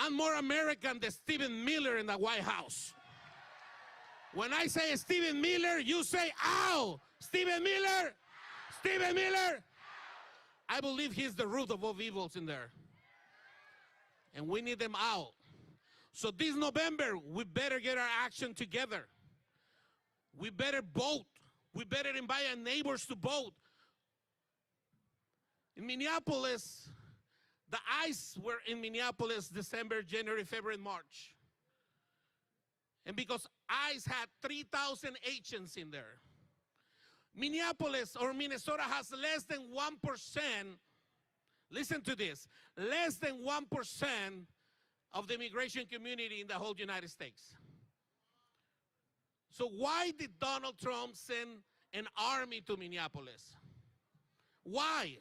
I'm more American than Stephen Miller in the White House. When I say Stephen Miller, you say, ow! Stephen Miller! Stephen Miller! I believe he's the root of all evils in there. And we need them out. So this November, we better get our action together. We better vote. We better invite our neighbors to vote. In Minneapolis, the ICE were in Minneapolis December, January, February, and March. And because ICE had 3,000 agents in there, Minneapolis or Minnesota has less than 1%, listen to this, less than 1% of the immigration community in the whole United States. So why did Donald Trump send an army to Minneapolis? Why?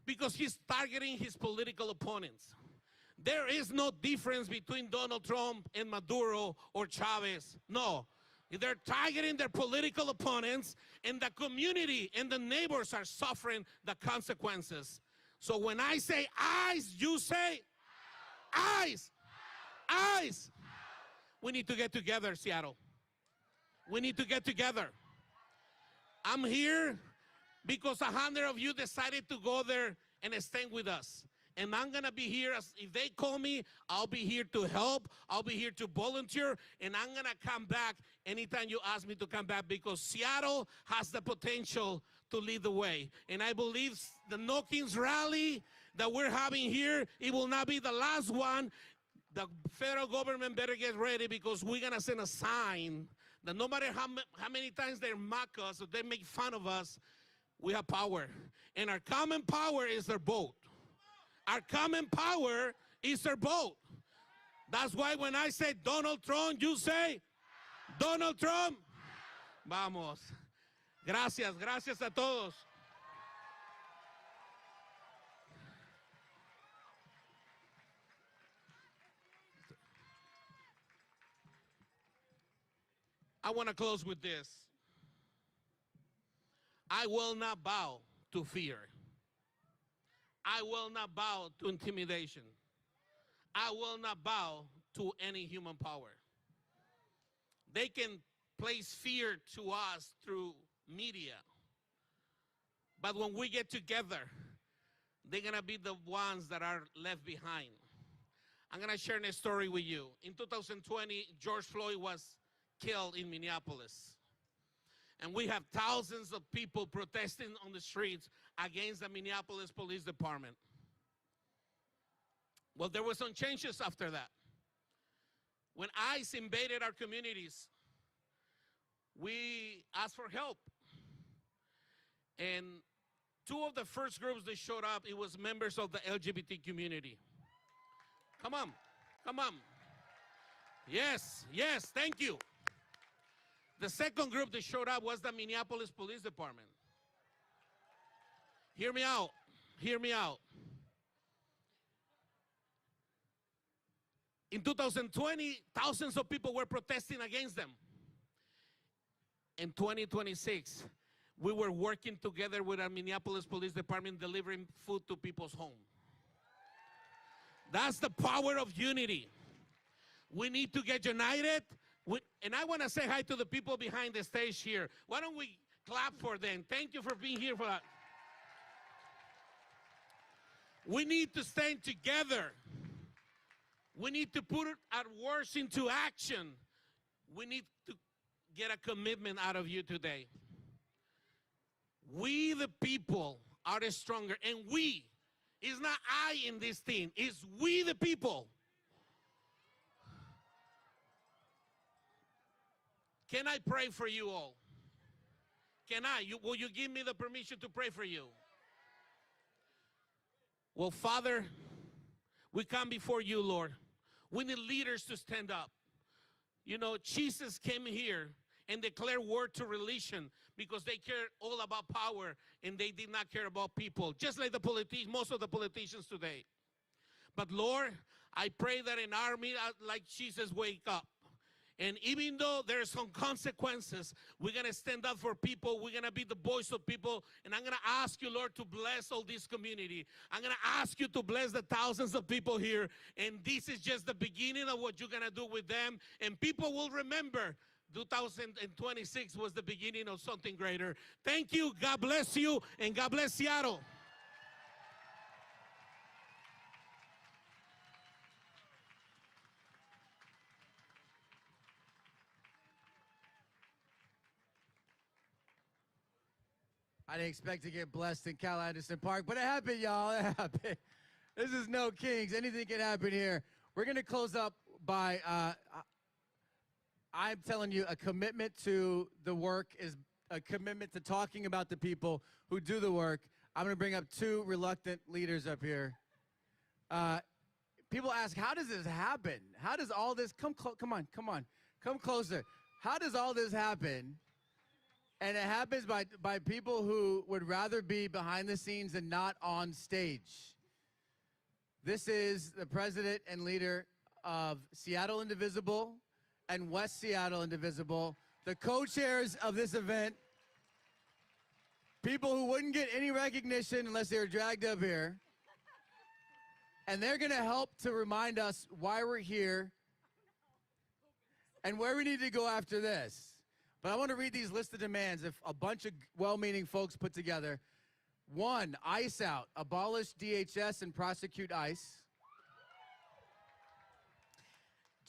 Because he's targeting his political opponents. There is no difference between Donald Trump and Maduro or Chavez. No. They're targeting their political opponents, and the community and the neighbors are suffering the consequences. So when I say ICE, you say ICE. ICE. We need to get together, Seattle. We need to get together. I'm here because 100 of you decided to go there and stand with us. And I'm going to be here. If they call me, I'll be here to help. I'll be here to volunteer. And I'm going to come back anytime you ask me to come back, because Seattle has the potential to lead the way. And I believe the No Kings rally that we're having here, it will not be the last one. The federal government better get ready, because we're going to send a sign that no matter how many times they mock us or they make fun of us, we have power. And our common power is their vote. Our common power is their vote. That's why when I say Donald Trump, you say Donald Trump. Vamos. Gracias, gracias a todos. I want to close with this. I will not bow to fear. I will not bow to intimidation. I will not bow to any human power. They can place fear to us through media. But when we get together, they're going to be the ones that are left behind. I'm going to share a story with you. In 2020, George Floyd was killed in Minneapolis. And we have thousands of people protesting on the streets against the Minneapolis Police Department. Well, there were some changes after that. When ICE invaded our communities, we asked for help. And two of the first groups that showed up, it was members of the LGBT community. Come on, come on. Yes, yes, thank you. The second group that showed up was the Minneapolis Police Department. Hear me out. Hear me out. In 2020, thousands of people were protesting against them. In 2026, we were working together with our Minneapolis Police Department, delivering food to people's homes. That's the power of unity. We need to get united. And I want to say hi to the people behind the stage here. Why don't we clap for them? Thank you for being here for that. We need to stand together. We need to put our words into action. We need to get a commitment out of you today. We, the people, are stronger. And we, it's not I in this thing, it's we, the people. Can I pray for you all? Can I? Will you give me the permission to pray for you? Well, Father, we come before you, Lord. We need leaders to stand up. You know, Jesus came here and declared war to religion because they cared all about power and they did not care about people, just like most of the politicians today. But Lord, I pray that an army like Jesus wake up. And even though there's some consequences, we're going to stand up for people. We're going to be the voice of people. And I'm going to ask you, Lord, to bless all this community. I'm going to ask you to bless the thousands of people here. And this is just the beginning of what you're going to do with them. And people will remember 2026 was the beginning of something greater. Thank you. God bless you. And God bless Seattle. I didn't expect to get blessed in Cal Anderson Park, but it happened, y'all. It happened. This is no Kings. Anything can happen here. We're going to close up by, I'm telling you, a commitment to the work is a commitment to talking about the people who do the work. I'm going to bring up two reluctant leaders up here. People ask, how does this happen? How does all this, come on, come closer. How does all this happen? And it happens by people who would rather be behind the scenes and not on stage. This is the president and leader of Seattle Indivisible and West Seattle Indivisible, the co-chairs of this event, people who wouldn't get any recognition unless they were dragged up here. And they're going to help to remind us why we're here and where we need to go after this. But I want to read these list of demands if a bunch of well-meaning folks put together. 1, ICE out. Abolish DHS and prosecute ICE.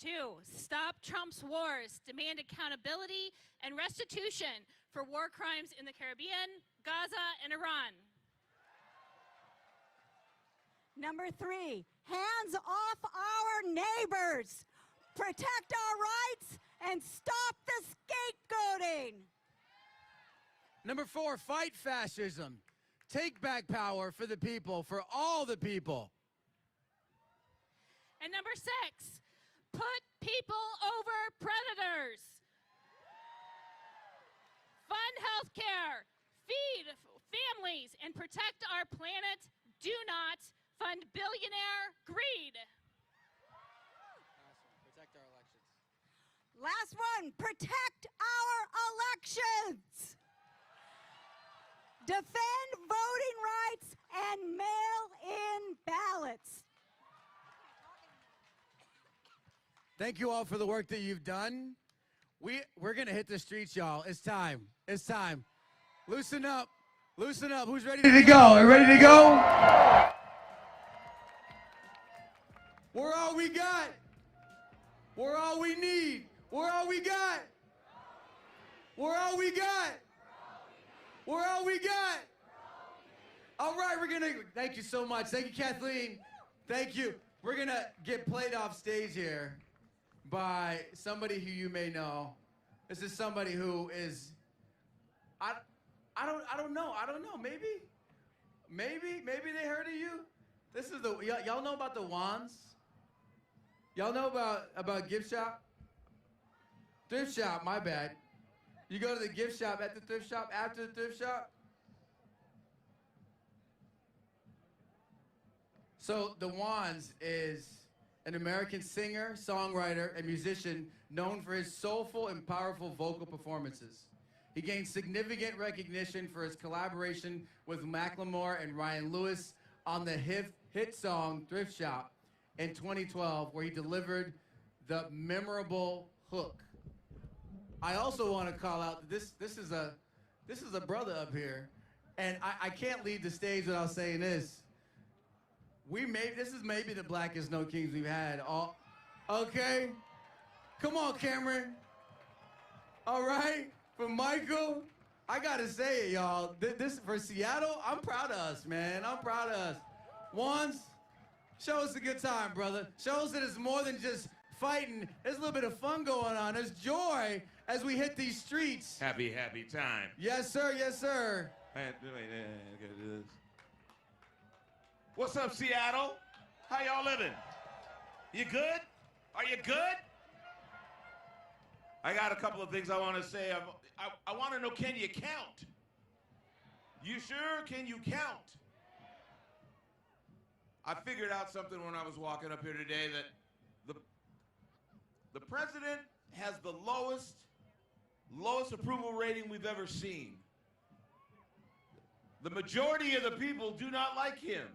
2, stop Trump's wars. Demand accountability and restitution for war crimes in the Caribbean, Gaza, and Iran. Number 3, hands off our neighbors. Protect our rights and stop the scapegoating. Number 4, fight fascism. Take back power for the people, for all the people. And number 6, put people over predators. Fund health care, feed families, and protect our planet. Do not fund billionaire greed. Protect our elections. Last one, protect our elections. Defend voting rights and mail-in ballots. Thank you all for the work that you've done. We're going to hit the streets, y'all. It's time. It's time. Loosen up. Loosen up. Who's ready to go? Are you ready to go? We're all we got. We're all we need. We're all we got. We're all we got. We're all we got. All right, we're going to, thank you so much. Thank you, Kathleen. Thank you. We're going to get played off stage here by somebody who you may know. This is somebody who is, I don't know. Maybe they heard of you. This is the, y'all know about the wands? Y'all know about gift shop? Thrift shop, my bad. You go to the gift shop, at the thrift shop, after the thrift shop. So the Wands is an American singer, songwriter, and musician known for his soulful and powerful vocal performances. He gained significant recognition for his collaboration with Macklemore and Ryan Lewis on the hit song Thrift Shop in 2012, where he delivered the memorable hook. I also want to call out this is a brother up here, and I can't leave the stage without saying this. This is maybe the blackest No Kings we've had. Okay, come on, Cameron. All right, for Michael, I gotta say it, y'all. This for Seattle. I'm proud of us, man. I'm proud of us. Wands, show us a good time, brother. Show us that it's more than just fighting. There's a little bit of fun going on. There's joy as we hit these streets. Happy time. Yes, sir. Yes, sir. What's up, Seattle? How y'all living? You good? Are you good? I got a couple of things I want to say. I want to know, can you count? You sure? Can you count? I figured out something when I was walking up here today, that the president has the lowest approval rating we've ever seen. The majority of the people do not like him.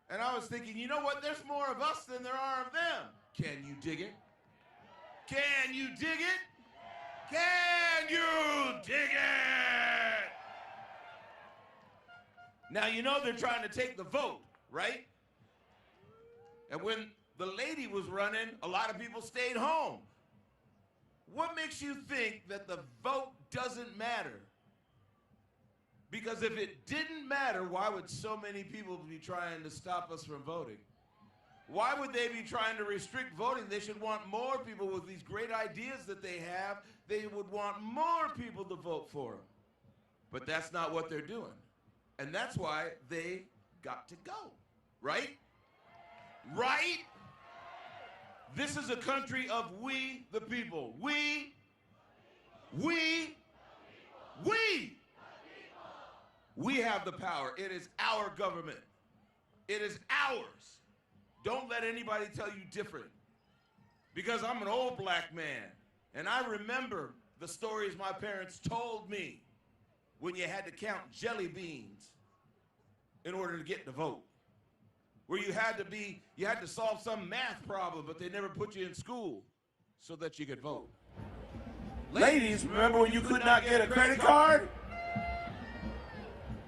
And I was thinking, you know what? There's more of us than there are of them. Can you dig it? Can you dig it? Can you dig it? Now, you know they're trying to take the vote, right? And when the lady was running, a lot of people stayed home. What makes you think that the vote doesn't matter? Because if it didn't matter, why would so many people be trying to stop us from voting? Why would they be trying to restrict voting? They should want more people with these great ideas that they have. They would want more people to vote for them. But that's not what they're doing. And that's why they got to go, right? Right? This is a country of we the people. We. We have the power. It is our government. It is ours. Don't let anybody tell you different. Because I'm an old black man, and I remember the stories my parents told me when you had to count jelly beans in order to get the vote. Where you had to solve some math problem, but they never put you in school so that you could vote. Ladies, remember when you could not get a credit card?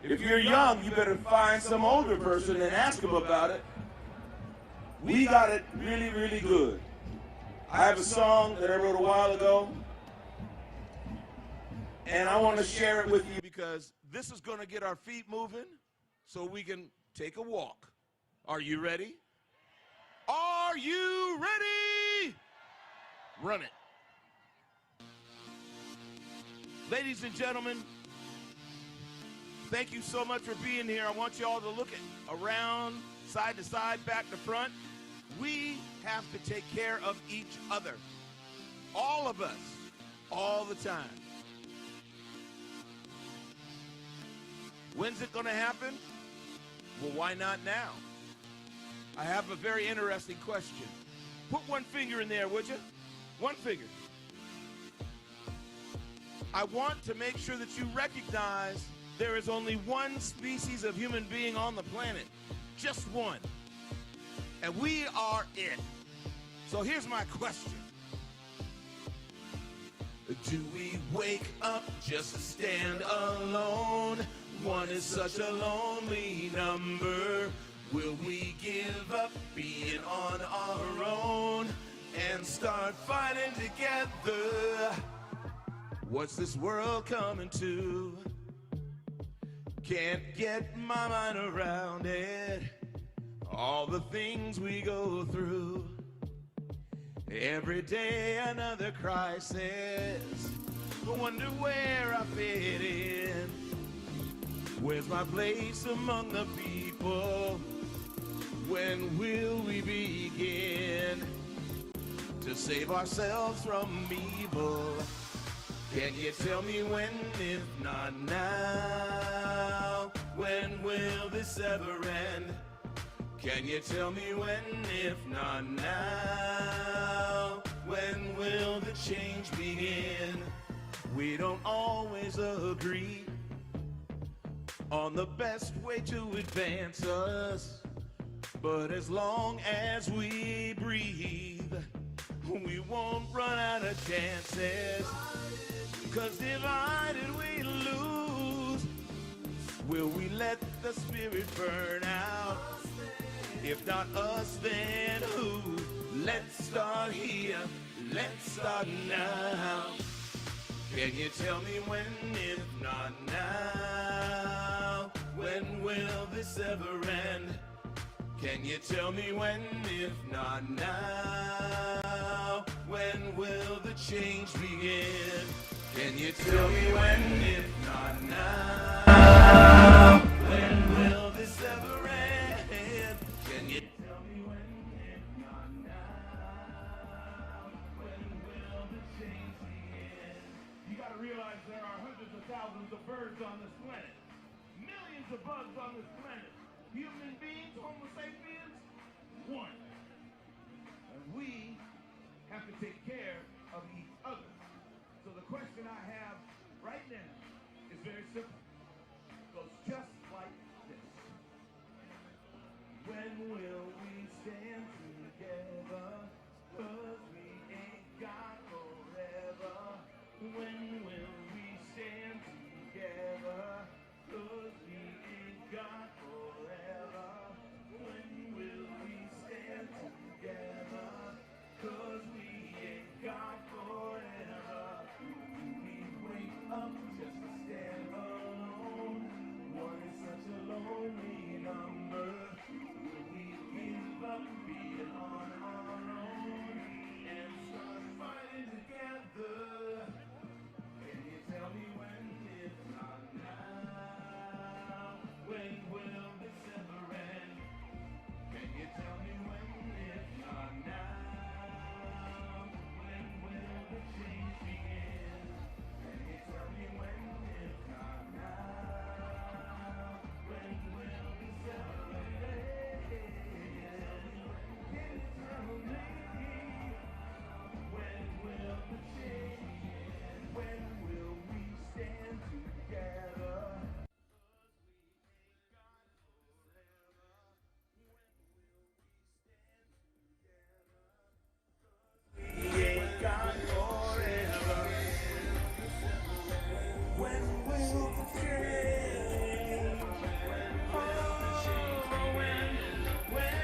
If you're young, you better find some older person and ask them about it. We got it really, really good. I have a song that I wrote a while ago, and I want to share it with you because this is going to get our feet moving so we can take a walk. Are you ready? Are you ready? Run it. Ladies and gentlemen, thank you so much for being here. I want you all to look around, side to side, back to front. We have to take care of each other. All of us, all the time. When's it going to happen? Well, why not now? I have a very interesting question. Put one finger in there, would you? One finger. I want to make sure that you recognize there is only one species of human being on the planet. Just one. And we are it. So here's my question. Do we wake up just to stand alone? One is such a lonely number. Will we give up being on our own and start fighting together? What's this world coming to? Can't get my mind around it. All the things we go through. Every day another crisis. I wonder where I fit in. Where's my place among the people? When will we begin to save ourselves from evil? Can you tell me when, if not now? When will this ever end? Can you tell me when, if not now? When will the change begin? We don't always agree on the best way to advance us, but as long as we breathe, we won't run out of chances. 'Cause divided we lose. Will we let the spirit burn out? If not us, then who? Let's start here, let's start now. Can you tell me when, if not now? When will this ever end? Can you tell me when, if not now? When will the change begin? Can you tell me when, if not now? When will this ever end? Can you tell me when, if not now? When will the change begin? You gotta realize there are hundreds of thousands of birds on this planet. Millions of bugs on this planet. Human beings, Homo sapiens, one. And we have to take care will we stand together? 'Cause we ain't got forever. When will we stand together? 'Cause we ain't got forever. When will we stand together? 'Cause we ain't got forever. We wake up just to stand alone. One is such a lonely number. Will we give up being on our own and start fighting together? Can you tell me when, if not now? When will this ever end? Can you tell me when, if not now? When will the change begin? Can you tell me when, if not now? When will this ever end? Can you tell me when will the change begin? When will we stand together? We ain't got forever. When will the change? Oh, when will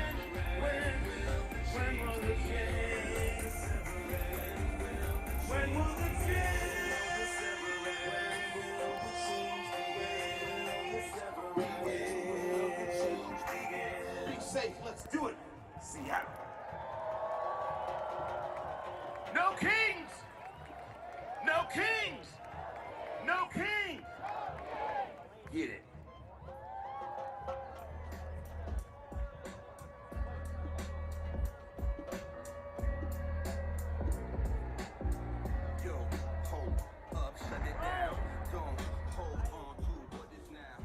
the change? When will the change? Be safe, let's do it. Seattle. No kings! No kings! No kings! Get it. Yo, hold up, shut it down. Don't hold on to what is now.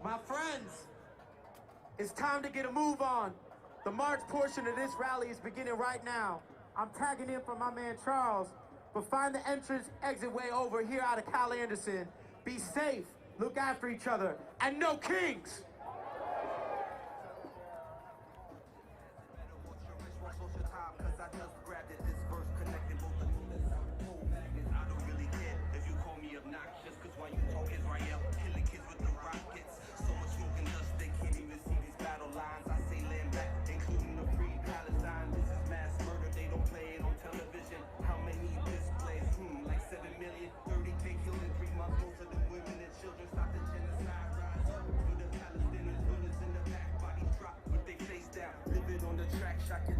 My friends, it's time to get a move on. The march portion of this rally is beginning right now. I'm tagging in for my man Charles, but find the entrance exit way over here out of Cal Anderson. Be safe, look after each other, and no kings!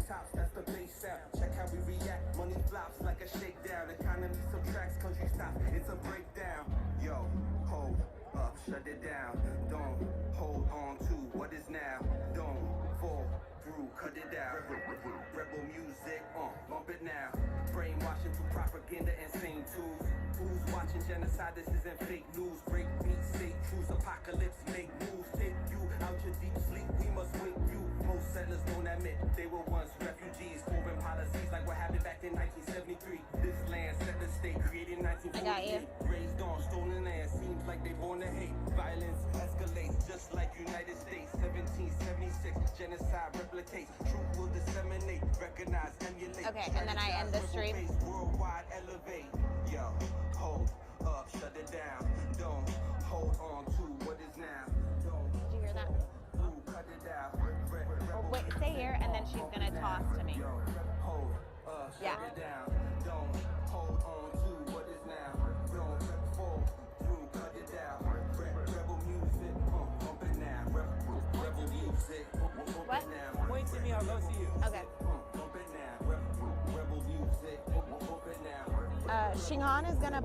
Tops, that's the bass sound. Check how we react. Money flops like a shakedown. Economy subtracts, country stops. It's a breakdown. Yo, hold up, shut it down. Don't hold on to what is now. Don't fall through, cut it out. Rebel music, bump it now. Brainwashing through propaganda and same tools. Who's watching genocide? This isn't fake news. Break beats, say truths. Apocalypse, make moves. Take you out your deep sleep. We must wake you. Most settlers don't admit they were once refugees. Foreign policies like what happened back in 1973. This land set the state, created in 1948. Raised on stolen land, seems like they born to hate. Violence escalates just like United States. 1776, genocide replicates. Truth will disseminate, recognize, emulate. Okay, and then I end the stream. Worldwide elevate. Yo, hold up, shut it down. Don't hold on to what is now. Don't. Did you hear that? Cut it out. Oh, wait, stay here, and then she's gonna toss to me. Hold Yeah. shut it down. Don't hold on to what is now. Don't fall through, cut it out. Rebel music, bump it now. Rebel music, bump it What? now. Wait to me, I'll go see you. Okay. Bump it now. Rebel music, bump it now. Xinghan is gonna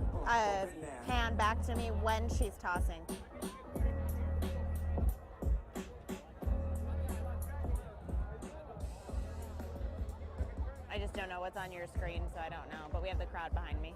pan back to me when she's tossing. I just don't know what's on your screen, so I don't know. But we have the crowd behind me.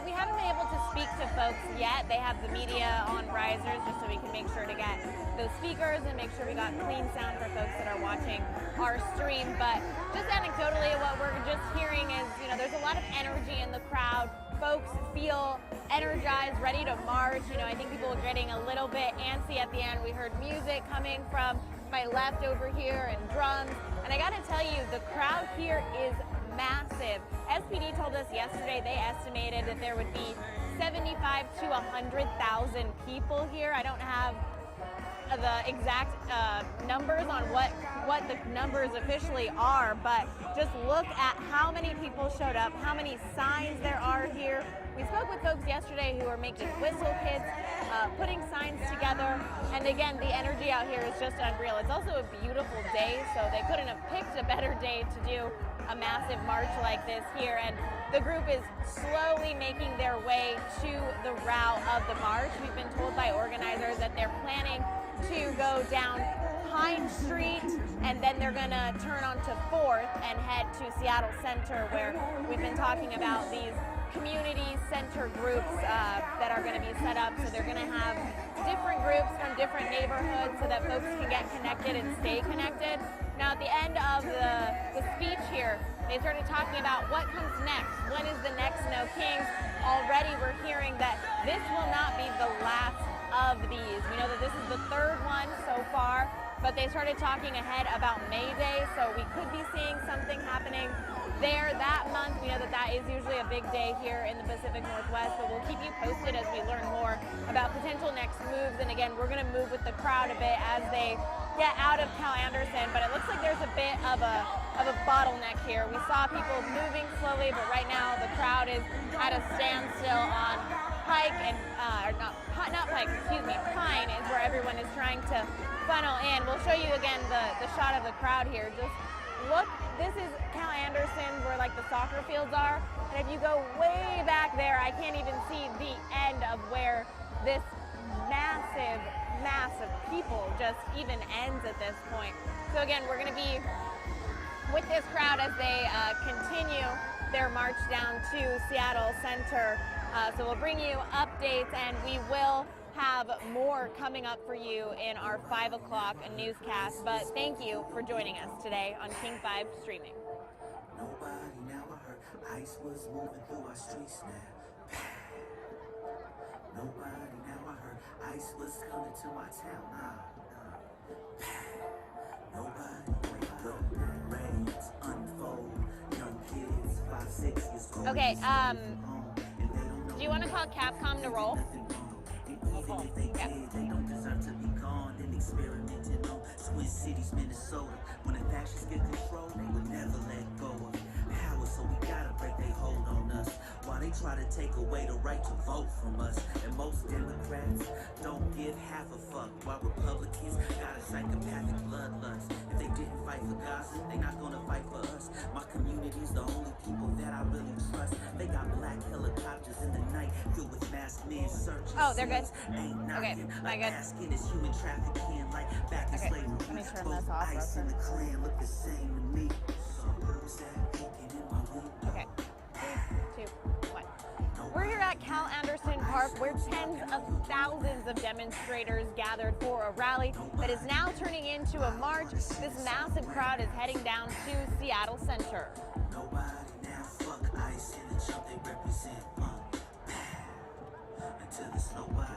we haven't been able to speak to folks yet. They have the media on risers just so we can make sure to get those speakers and make sure we got clean sound for folks that are watching our stream. But just anecdotally, what we're just hearing is, you know, there's a lot of energy in the crowd. Folks feel energized, ready to march. You know, I think people are getting a little bit antsy at the end. We heard music coming from my left over here and drums. And I gotta tell you, the crowd here is massive. SPD told us yesterday they estimated that there would be 75 to 100,000 people here. I don't have the exact numbers on what the numbers officially are, but just look at how many people showed up, how many signs there are here. We spoke with folks yesterday who are making whistle kits, putting signs together, and again, the energy out here is just unreal. It's also a beautiful day, so they couldn't have picked a better day to do a massive march like this here, and the group is slowly making their way to the route of the march. We've been told by organizers that they're planning to go down Pine Street, and then they're gonna turn onto 4th and head to Seattle Center, where we've been talking about these community center groups that are gonna be set up. So they're gonna have different groups from different neighborhoods so that folks can get connected and stay connected. Now at the end of the speech here, they started talking about what comes next. When is the next No Kings? Already we're hearing that this will not be the last of these. We know that this is the third one so far, but they started talking ahead about May Day, so we could be seeing something happening there that month. We know that that is usually a big day here in the Pacific Northwest, but we'll keep you posted as we learn more about potential next moves. And again, we're gonna move with the crowd a bit as they get out of Cal Anderson, but it looks like there's a bit of a bottleneck here. We saw people moving slowly, but right now the crowd is at a standstill on Pike and, not Pike, excuse me, Pine is where everyone is trying to funnel in. We'll show you again the shot of the crowd here. Just look, this is Cal Anderson where like the soccer fields are. And if you go way back there, I can't even see the end of where this massive mass of people just even ends at this point. So again, we're gonna be with this crowd as they continue their march down to Seattle Center. So we'll bring you updates, and we will have more coming up for you in our 5 o'clock newscast. But thank you for joining us today on King 5 Streaming. Nobody never heard ice was moving through our streets now. Nobody never heard ice was coming to our town. Nobody never raids unfold. Young kids, 5, 6 years old. Okay, do you want to call Capcom to roll? Even if they did, they don't deserve to be gone and experimenting on Twin Cities, Minnesota. When the fascists get control, they would never let go of power, so we gotta break their hold on us. While they try to take away the right to vote from us. And most Democrats don't give half a fuck, while Republicans got a psychopathic bloodlust. If they didn't fight for Gaza, they not gonna fight for us. My community's the only people that I really trust. They got black helicopters in the night filled with masked men searching. Oh, they're good. Ain't Okay, nothing I like good. asking is human trafficking, like back in Okay, slavery. let me turn Both this off real ICE and the quick. Klan look the same to me. So who's that peeking in my window? Okay, 3, 2, 1. We're here at Cal Anderson Park, where tens of thousands of demonstrators gathered for a rally that is now turning into a march. This massive crowd is heading down to Seattle Center. Nobody now fuck ICE and the jump they represent. Until it's nobody.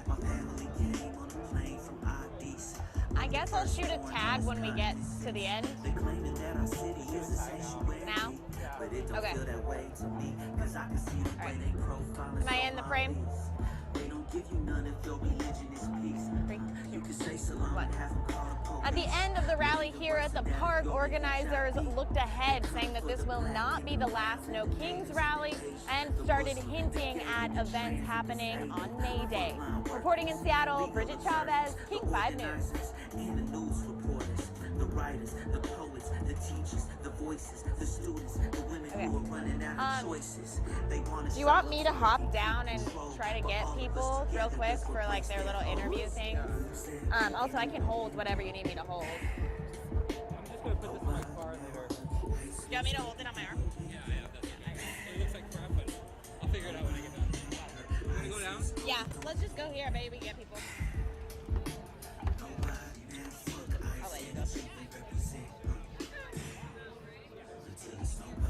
My family came on a plane from Addis. I guess I'll shoot a tag when we get to the end. They claiming that our city is a sanctuary. Now? But it don't Okay. feel that way to me, cause I can see the way Alright. they profile us Am I so in the frame? obvious. They don't give you none if your religion is peace. 3, You 2, can say salam 1. and have them call the police. At the end of the rally here at the park, organizers looked ahead, saying that this will not be the last No Kings rally, and started hinting at events happening on May Day. Reporting in Seattle, Bridget Chavez, King 5 News. And the news reporters, the writers, the poets, the teachers, the voices, the students, the women who are running out of choices. They want to Do you want me to hop down and try to get people real quick for like their little interview thing? Also, I can hold whatever you need me to hold. I'm just gonna put this in my car later. Do you want me to hold it on my arm? Yeah, that's fine. It looks like crap, but I'll figure it out. down? Yeah, let's just go here. Maybe we can get people. I'll let you go. Is that Savannah?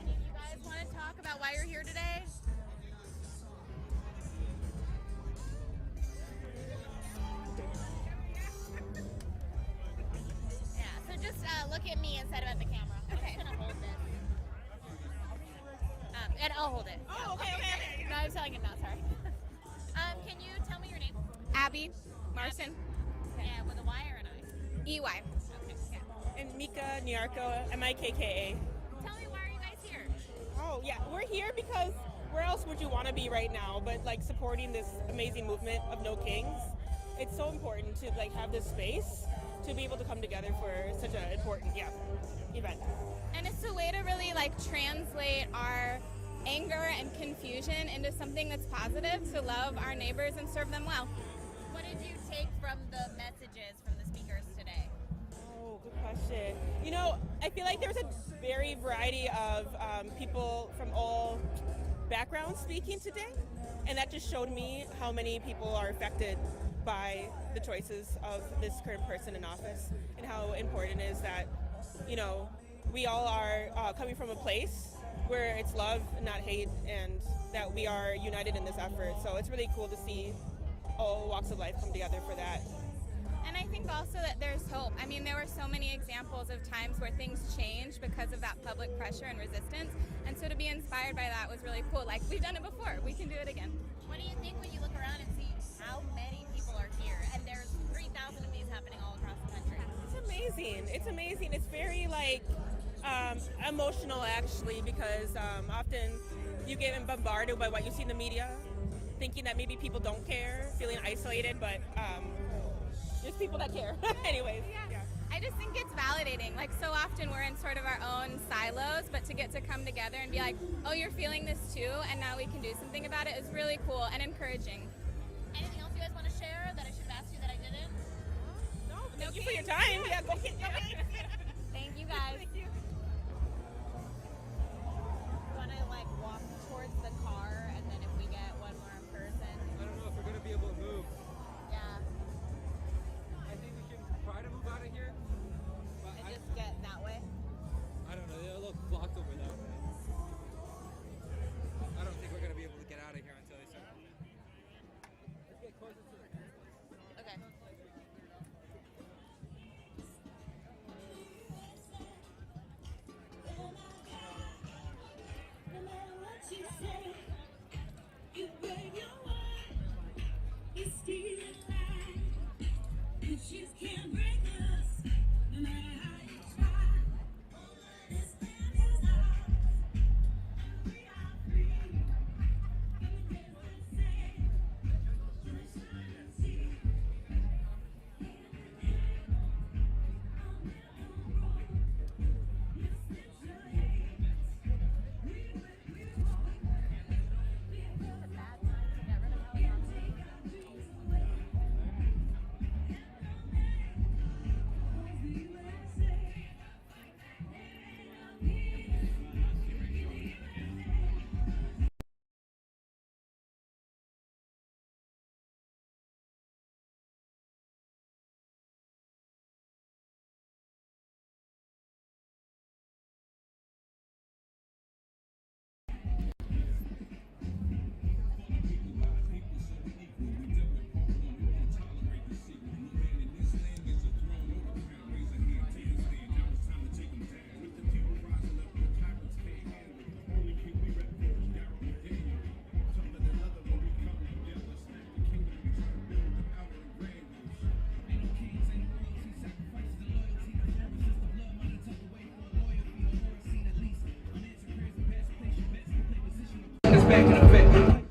Any of you guys want to talk about why you're here today? Yeah, so just look at me instead of at the camera. Okay. I'm just gonna hold this. And I'll hold it. Oh, okay. No, I was telling him now, sorry. Can you tell me your name? Abby Marson. Yeah, with a Y or an I? EY. Okay, yeah. And Mika Nyarko, MIKKA. Tell me, why are you guys here? Oh, yeah. We're here because where else would you want to be right now but like supporting this amazing movement of No Kings? It's so important to like have this space to be able to come together for such an important event. And it's a way to really like translate our anger and confusion into something that's positive, to love our neighbors and serve them well. What did you take from the messages from the speakers today? Oh, good question. You know, I feel like there's a very variety of people from all backgrounds speaking today, and that just showed me how many people are affected by the choices of this current person in office, and how important it is that, you know, we all are coming from a place where it's love, not hate, and that we are united in this effort. So it's really cool to see all walks of life come together for that. And I think also that there's hope. I mean, there were so many examples of times where things changed because of that public pressure and resistance. And so to be inspired by that was really cool. Like, we've done it before. We can do it again. What do you think when you look around and see how many people are here? And there's 3,000 of these happening all across the country. It's amazing. It's amazing. It's very like emotional actually, because often you get bombarded by what you see in the media, thinking that maybe people don't care, feeling isolated, but there's people that care. Anyways. Yeah. I just think it's validating. Like, so often we're in sort of our own silos, but to get to come together and be like, oh, you're feeling this too, and now we can do something about it is really cool and encouraging. Anything else you guys want to share that I should have asked you that I didn't? No, thank you for your time. Yeah, go get Thank you guys. Thank you. You want to like walk towards the car, and then if we get one more person. I don't know if we're going to be able to move. Yeah. I think we can try to move out of here. But And just get that way. I don't know. They're a little blocked over that way. I don't think we're going to be able to get out of here until they start moving. Let's get closer to the Okay. back in effect.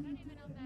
I don't even know if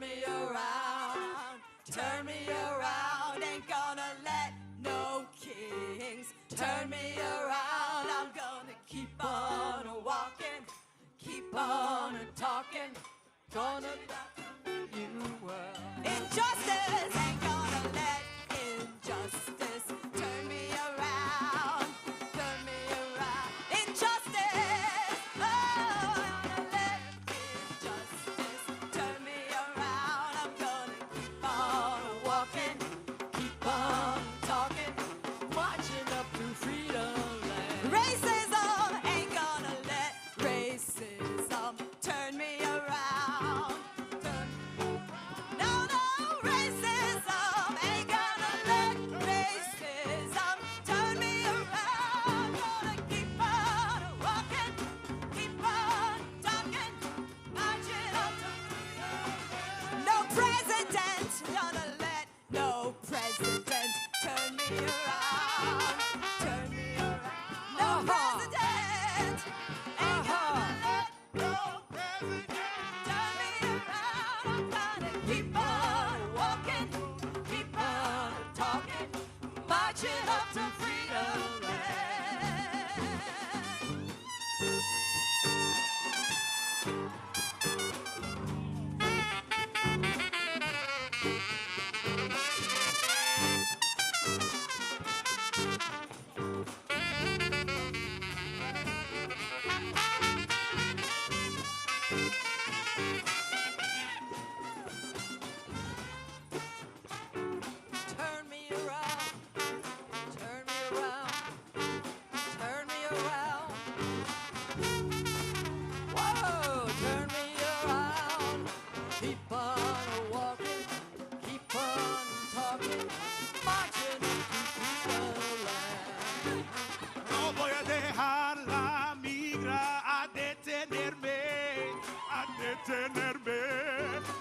me around, turn me around. Ain't gonna let no kings turn me around. I'm gonna keep on walking, keep on talking. Gonna you world. Injustice ain't gonna let injustice turn me around, turn me around. Injustice, oh, I'm gonna let injustice turn me around. I'm gonna keep on walking, keep on talking, marching up to freedom land. Racism ain't gonna let racism turn me around. No, no, racism ain't gonna let racism turn me around. Gonna keep on walking, keep on talking, marching up to freedom. No president gonna let no president turn me around, turn me around. No president ain't gonna let no president turn me around. I'm gonna keep on walking, keep on talking, marching up to freedom land. Turn me around, turn me around, turn me around. Whoa, turn me around. Keep on walking, keep on talking, marching to freedom land. No voy a dejar la migra a detenerme, a detenerme,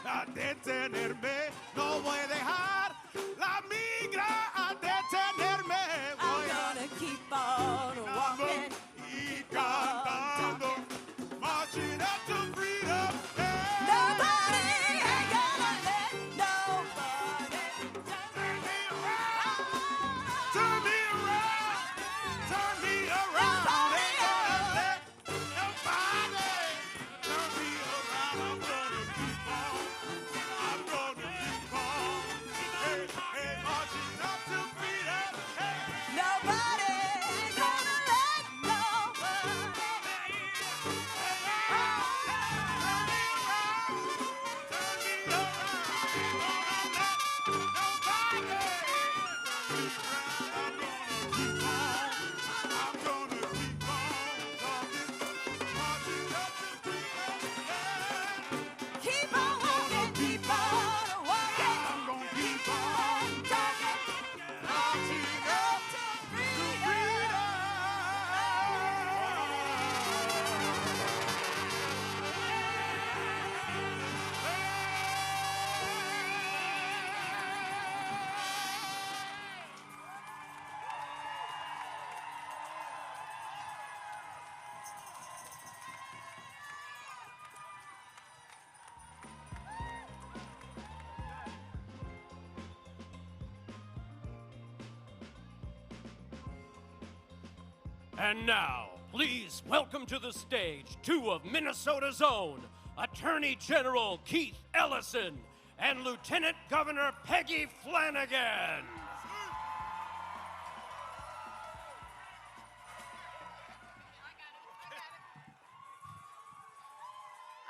a detenerme. No voy a dejar la migra a detenerme. I'm Voy a gonna keep on walking, y cantando, marching up to freedom. nobody ain't gonna let nobody Turn me around, turn me around, turn me around. Ain't gonna let nobody turn me around. I'm gonna keep on, I'm gonna keep on. Hey, hey, marching up to freedom. Hey, nobody ain't gonna let nobody. Keep on walking, keep on walking. I'm gonna keep on talking, marching up to freedom. And now, please welcome to the stage two of Minnesota's own Attorney General Keith Ellison and Lieutenant Governor Peggy Flanagan.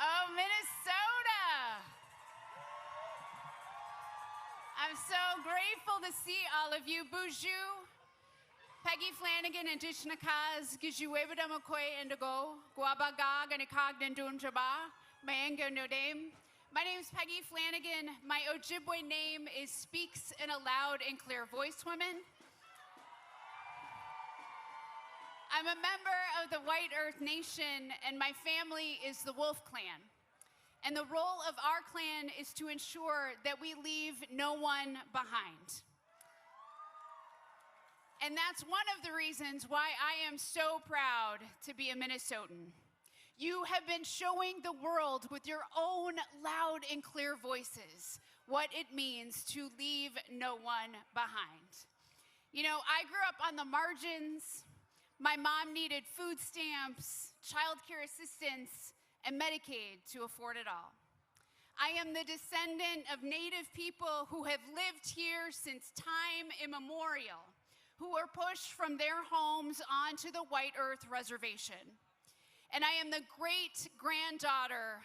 Oh, Minnesota! I'm so grateful to see all of you. Bonjour. Peggy Flanagan and Dishnakaz, Gijuebada McCoy Indigo, Guabaga and Cogdendun Jaba, Mayenga Nodame. My name is Peggy Flanagan. My Ojibwe name is Speaks in a Loud and Clear Voice Women. I'm a member of the White Earth Nation, and my family is the Wolf Clan. And the role of our clan is to ensure that we leave no one behind. And that's one of the reasons why I am so proud to be a Minnesotan. You have been showing the world with your own loud and clear voices what it means to leave no one behind. You know, I grew up on the margins. My mom needed food stamps, child care assistance, and Medicaid to afford it all. I am the descendant of Native people who have lived here since time immemorial, who were pushed from their homes onto the White Earth Reservation. And I am the great-granddaughter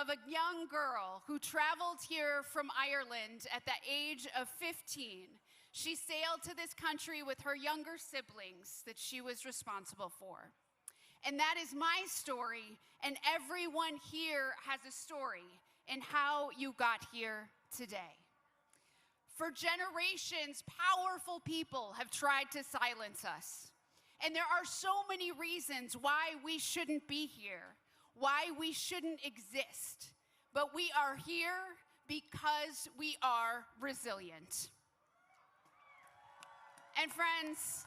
of a young girl who traveled here from Ireland at the age of 15. She sailed to this country with her younger siblings that she was responsible for. And that is my story, and everyone here has a story in how you got here today. For generations, powerful people have tried to silence us. And there are so many reasons why we shouldn't be here, why we shouldn't exist. But we are here because we are resilient. And friends,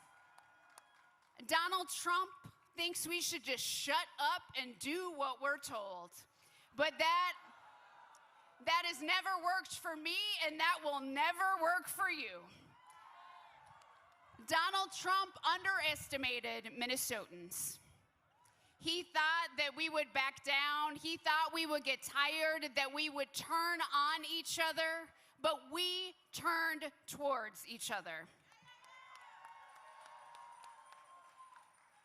Donald Trump thinks we should just shut up and do what we're told. But that has never worked for me, and that will never work for you. Donald Trump underestimated Minnesotans. He thought that we would back down. He thought we would get tired, that we would turn on each other, but we turned towards each other.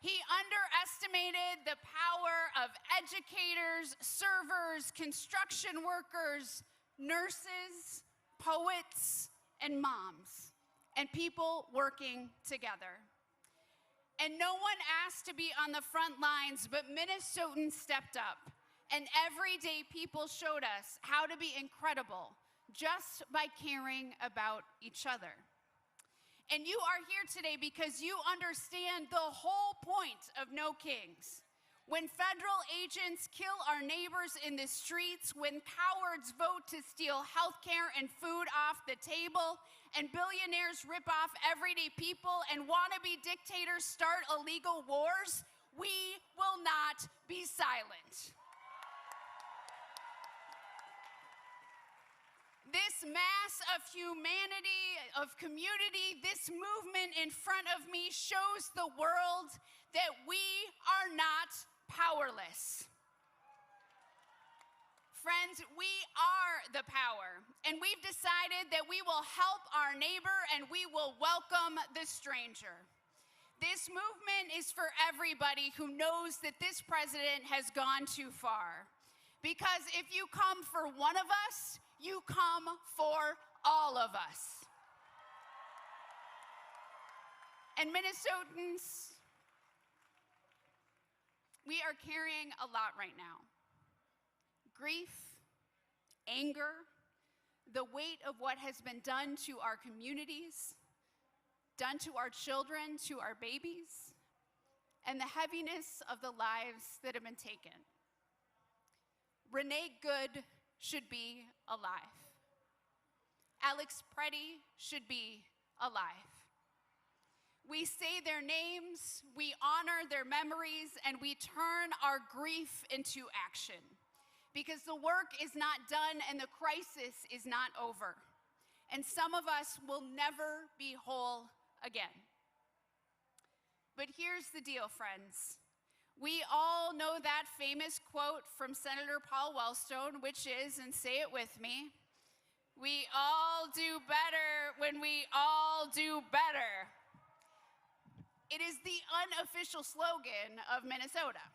He underestimated the power of educators, servers, construction workers, nurses, poets, and moms, and people working together. And no one asked to be on the front lines, but Minnesotans stepped up. And everyday people showed us how to be incredible just by caring about each other. And you are here today because you understand the whole point of No Kings. When federal agents kill our neighbors in the streets, when cowards vote to steal health care and food off the table, and billionaires rip off everyday people, and wannabe dictators start illegal wars, we will not be silent. This mass of humanity, of community, this movement in front of me shows the world that we are not powerless. Friends, we are the power, and we've decided that we will help our neighbor and we will welcome the stranger. This movement is for everybody who knows that this president has gone too far. Because if you come for one of us, you come for all of us. And Minnesotans, we are carrying a lot right now. Grief, anger, the weight of what has been done to our communities, done to our children, to our babies, and the heaviness of the lives that have been taken. Renee Good should be alive. Alex Preddy should be alive. We say their names, we honor their memories, and we turn our grief into action. Because the work is not done and the crisis is not over. And some of us will never be whole again. But here's the deal, friends. We all know that famous quote from Senator Paul Wellstone, which is, and say it with me, we all do better when we all do better. It is the unofficial slogan of Minnesota.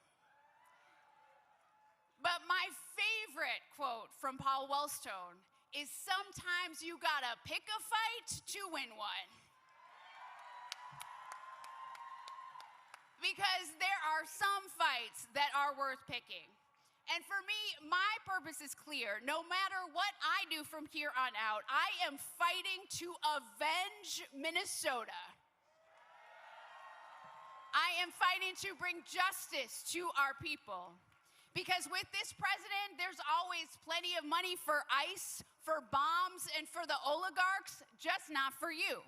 But my favorite quote from Paul Wellstone is, sometimes you gotta pick a fight to win one. Because there are some fights that are worth picking. And for me, my purpose is clear. No matter what I do from here on out, I am fighting to avenge Minnesota. I am fighting to bring justice to our people. Because with this president, there's always plenty of money for ICE, for bombs, and for the oligarchs, just not for you.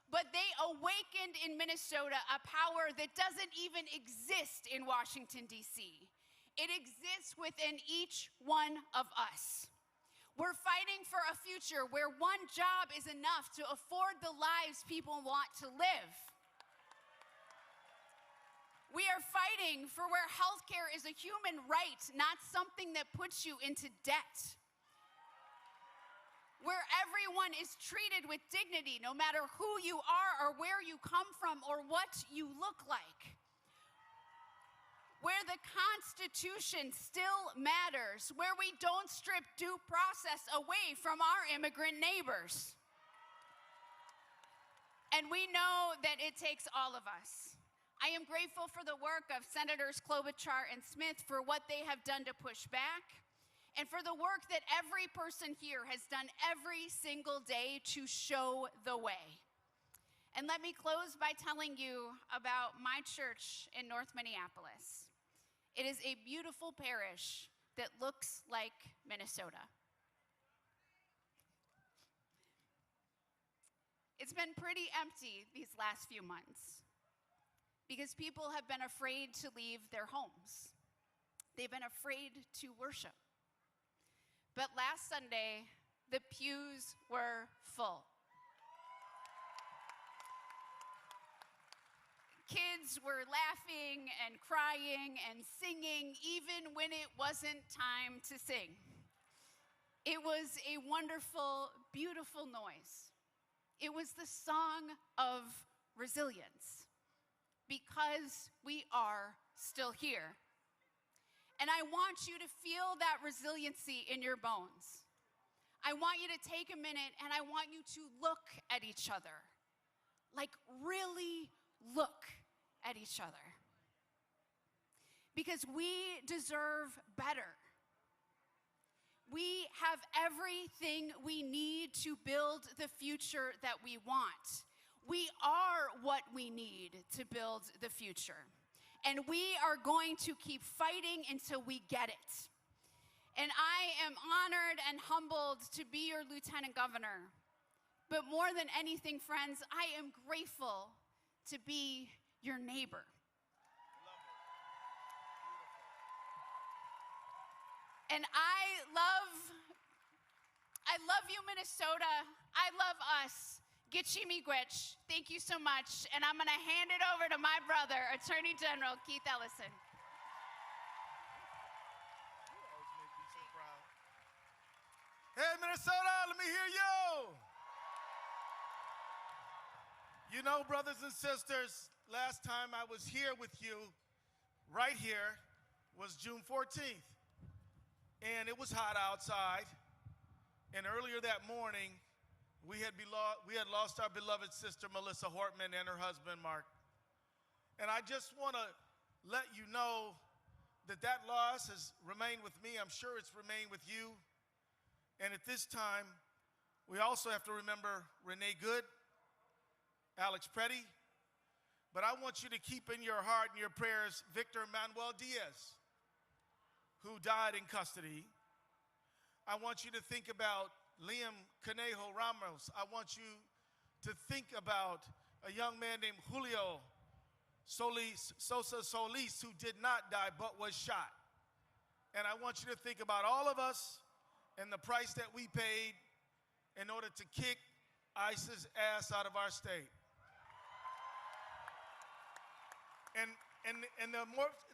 but they awakened in Minnesota a power that doesn't even exist in Washington, D.C. It exists within each one of us. We're fighting for a future where one job is enough to afford the lives people want to live. We are fighting for where healthcare is a human right, not something that puts you into debt. Where everyone is treated with dignity, no matter who you are or where you come from or what you look like. Where the Constitution still matters, where we don't strip due process away from our immigrant neighbors. And we know that it takes all of us. I am grateful for the work of Senators Klobuchar and Smith for what they have done to push back, and for the work that every person here has done every single day to show the way. And let me close by telling you about my church in North Minneapolis. It is a beautiful parish that looks like Minnesota. It's been pretty empty these last few months because people have been afraid to leave their homes. They've been afraid to worship. But last Sunday, the pews were full. Kids were laughing and crying and singing even when it wasn't time to sing. It was a wonderful, beautiful noise. It was the song of resilience, because we are still here. And I want you to feel that resiliency in your bones. I want you to take a minute and I want you to look at each other. Like, really look at each other. Because we deserve better. We have everything we need to build the future that we want. We are what we need to build the future. And we are going to keep fighting until we get it. And I am honored and humbled to be your lieutenant governor. But more than anything, friends, I am grateful to be your neighbor. And I love you, Minnesota. I love us. Gitchi Miigwech, thank you so much. And I'm going to hand it over to my brother, Attorney General Keith Ellison. Hey, Minnesota, let me hear you. You know, brothers and sisters, last time I was here with you, right here, was June 14th. And it was hot outside. And earlier that morning, we had lost our beloved sister, Melissa Hortman, and her husband, Mark. And I just want to let you know that that loss has remained with me. I'm sure it's remained with you. And at this time, we also have to remember Renee Good, Alex Preddy. But I want you to keep in your heart and your prayers Victor Manuel Diaz, who died in custody. I want you to think about Liam Conejo Ramos. I want you to think about a young man named Julio Sosa Solis, who did not die but was shot. And I want you to think about all of us and the price that we paid in order to kick ISIS ass out of our state. And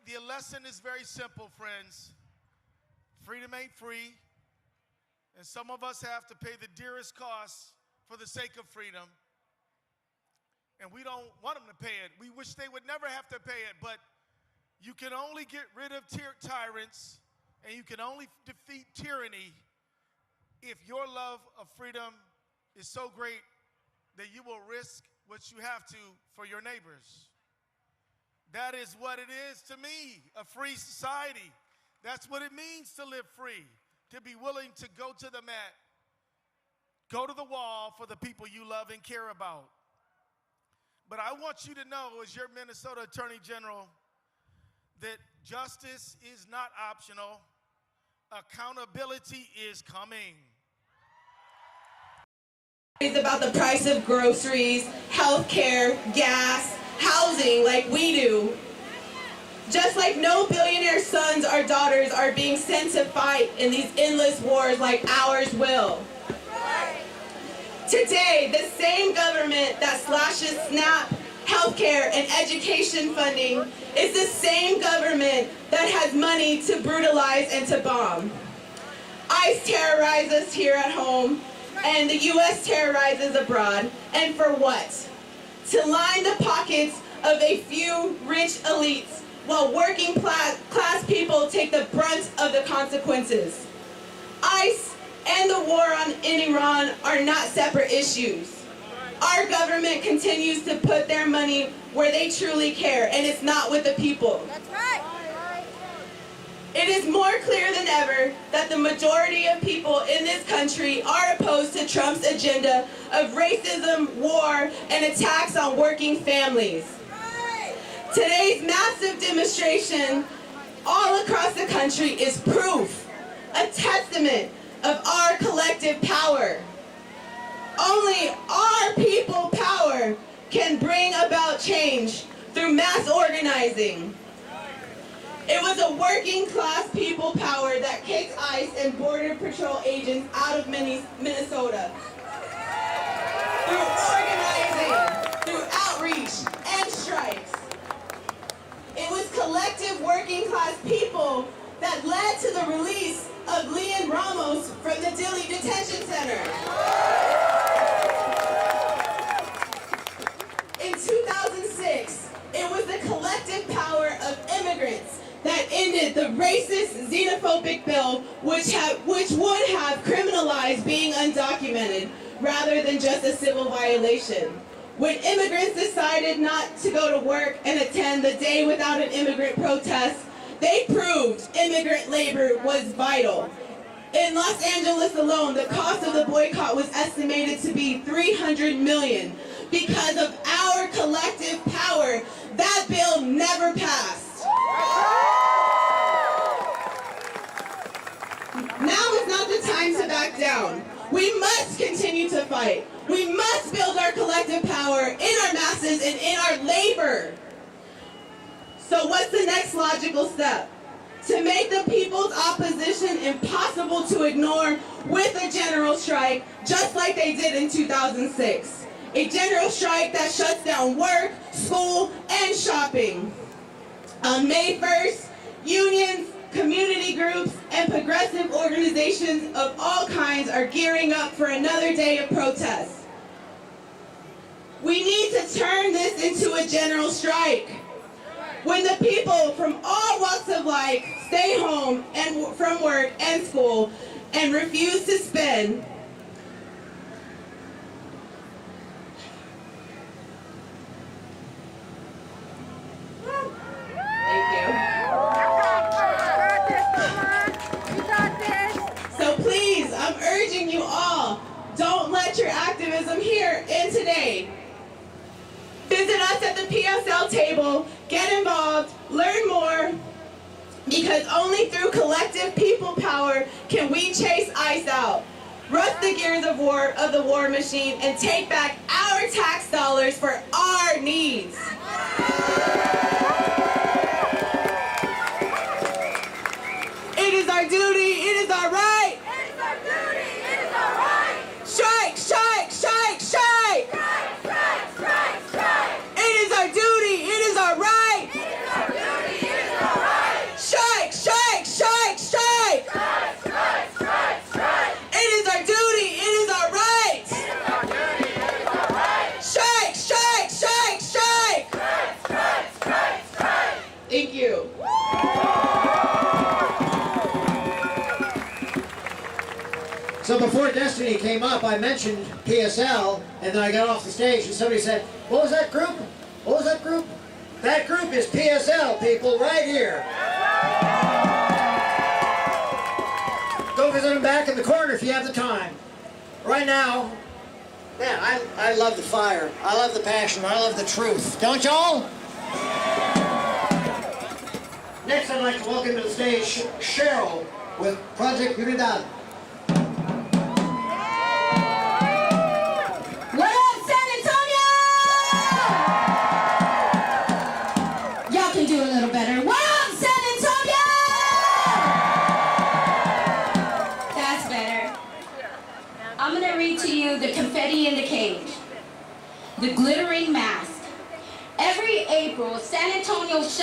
the lesson is very simple, friends. Freedom ain't free. And some of us have to pay the dearest cost for the sake of freedom. And we don't want them to pay it. We wish they would never have to pay it. But you can only get rid of tyrants, and you can only defeat tyranny if your love of freedom is so great that you will risk what you have to for your neighbors. That is what it is to me, a free society. That's what it means to live free. To be willing to go to the mat, go to the wall for the people you love and care about. But I want you to know, as your Minnesota Attorney General, that justice is not optional. Accountability is coming. About the price of groceries, healthcare, gas, housing like we do. Just like no billionaire sons or daughters are being sent to fight in these endless wars like ours will. Today, the same government that slashes SNAP, healthcare, and education funding is the same government that has money to brutalize and to bomb. ICE terrorizes us here at home, and the U.S. terrorizes abroad. And for what? To line the pockets of a few rich elites while working class people take the brunt of the consequences. ICE and the war in Iran are not separate issues. Our government continues to put their money where they truly care, and it's not with the people. That's right. It is more clear than ever that the majority of people in this country are opposed to Trump's agenda of racism, war, and attacks on working families. Today's massive demonstration all across the country is proof, a testament of our collective power. Only our people power can bring about change through mass organizing. It was a working class people power that kicked ICE and Border Patrol agents out of Minnesota. Through organizing, through outreach, and strikes. It was collective working class people that led to the release of Leon Ramos from the Dilley Detention Center. In 2006, it was the collective power of immigrants that ended the racist, xenophobic bill which would have criminalized being undocumented rather than just a civil violation. When immigrants decided not to go to work and attend the Day Without an Immigrant protest, they proved immigrant labor was vital. In Los Angeles alone, the cost of the boycott was estimated to be $300 million. Because of our collective power, that bill never passed. Now is not the time to back down. We must continue to fight. We must build our collective power in our masses and in our labor. So what's the next logical step? To make the people's opposition impossible to ignore with a general strike, just like they did in 2006. A general strike that shuts down work, school, and shopping. On May 1st, unions, community groups, and progressive organizations of all kinds are gearing up for another day of protest. We need to turn this into a general strike. When the people from all walks of life stay home and from work and school and refuse to spend, so please, I'm urging you all, don't let your activism here end today. Visit us at the PSL table, get involved, learn more, because only through collective people power can we chase ICE out, rust the gears of the war machine, and take back our tax dollars for our needs. It is our duty, it is our right. It is our duty, it is our right. Strike, strike, strike, strike. Strike, strike, strike, strike. It is our duty, it is our right. It is our duty, it is our right. Strike, strike, strike, strike. Strike, strike, strike, strike. It is our duty, it is our right. It is our duty, it is our right. Strike, strike, strike, strike. Strike, strike, strike, strike. Thank you. So before Destiny came up, I mentioned PSL, and then I got off the stage, and somebody said, what was that group? What was that group? That group is PSL, people, right here. Go visit them back in the corner if you have the time. Right now, man, I love the fire. I love the passion. I love the truth. Don't y'all? Next, I'd like to welcome to the stage Cheryl with Project Unidad.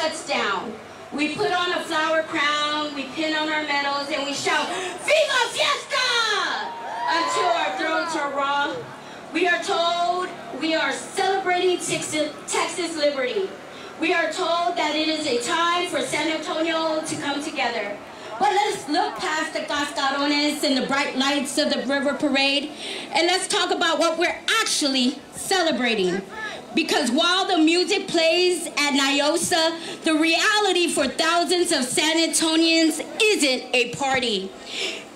shuts down. We put on a flower crown, we pin on our medals, and we shout, "Viva Fiesta!" until our throats are raw. We are told we are celebrating Texas liberty. We are told that it is a time for San Antonio to come together. But let's look past the cascarones and the bright lights of the river parade, and let's talk about what we're actually celebrating. Because while the music plays at Nyosa, the reality for thousands of San Antonians isn't a party.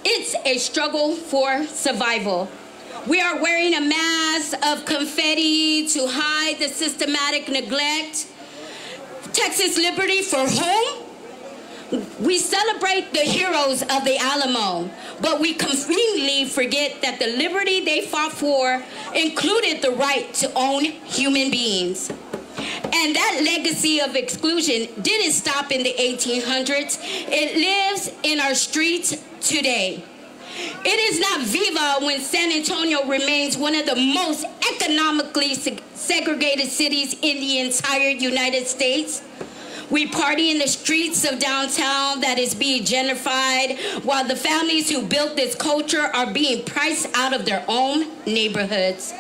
It's a struggle for survival. We are wearing a mask of confetti to hide the systematic neglect. Texas liberty for whom? We celebrate the heroes of the Alamo, but we conveniently forget that the liberty they fought for included the right to own human beings. And that legacy of exclusion didn't stop in the 1800s. It lives in our streets today. It is not viva when San Antonio remains one of the most economically segregated cities in the entire United States. We party in the streets of downtown that is being gentrified, while the families who built this culture are being priced out of their own neighborhoods.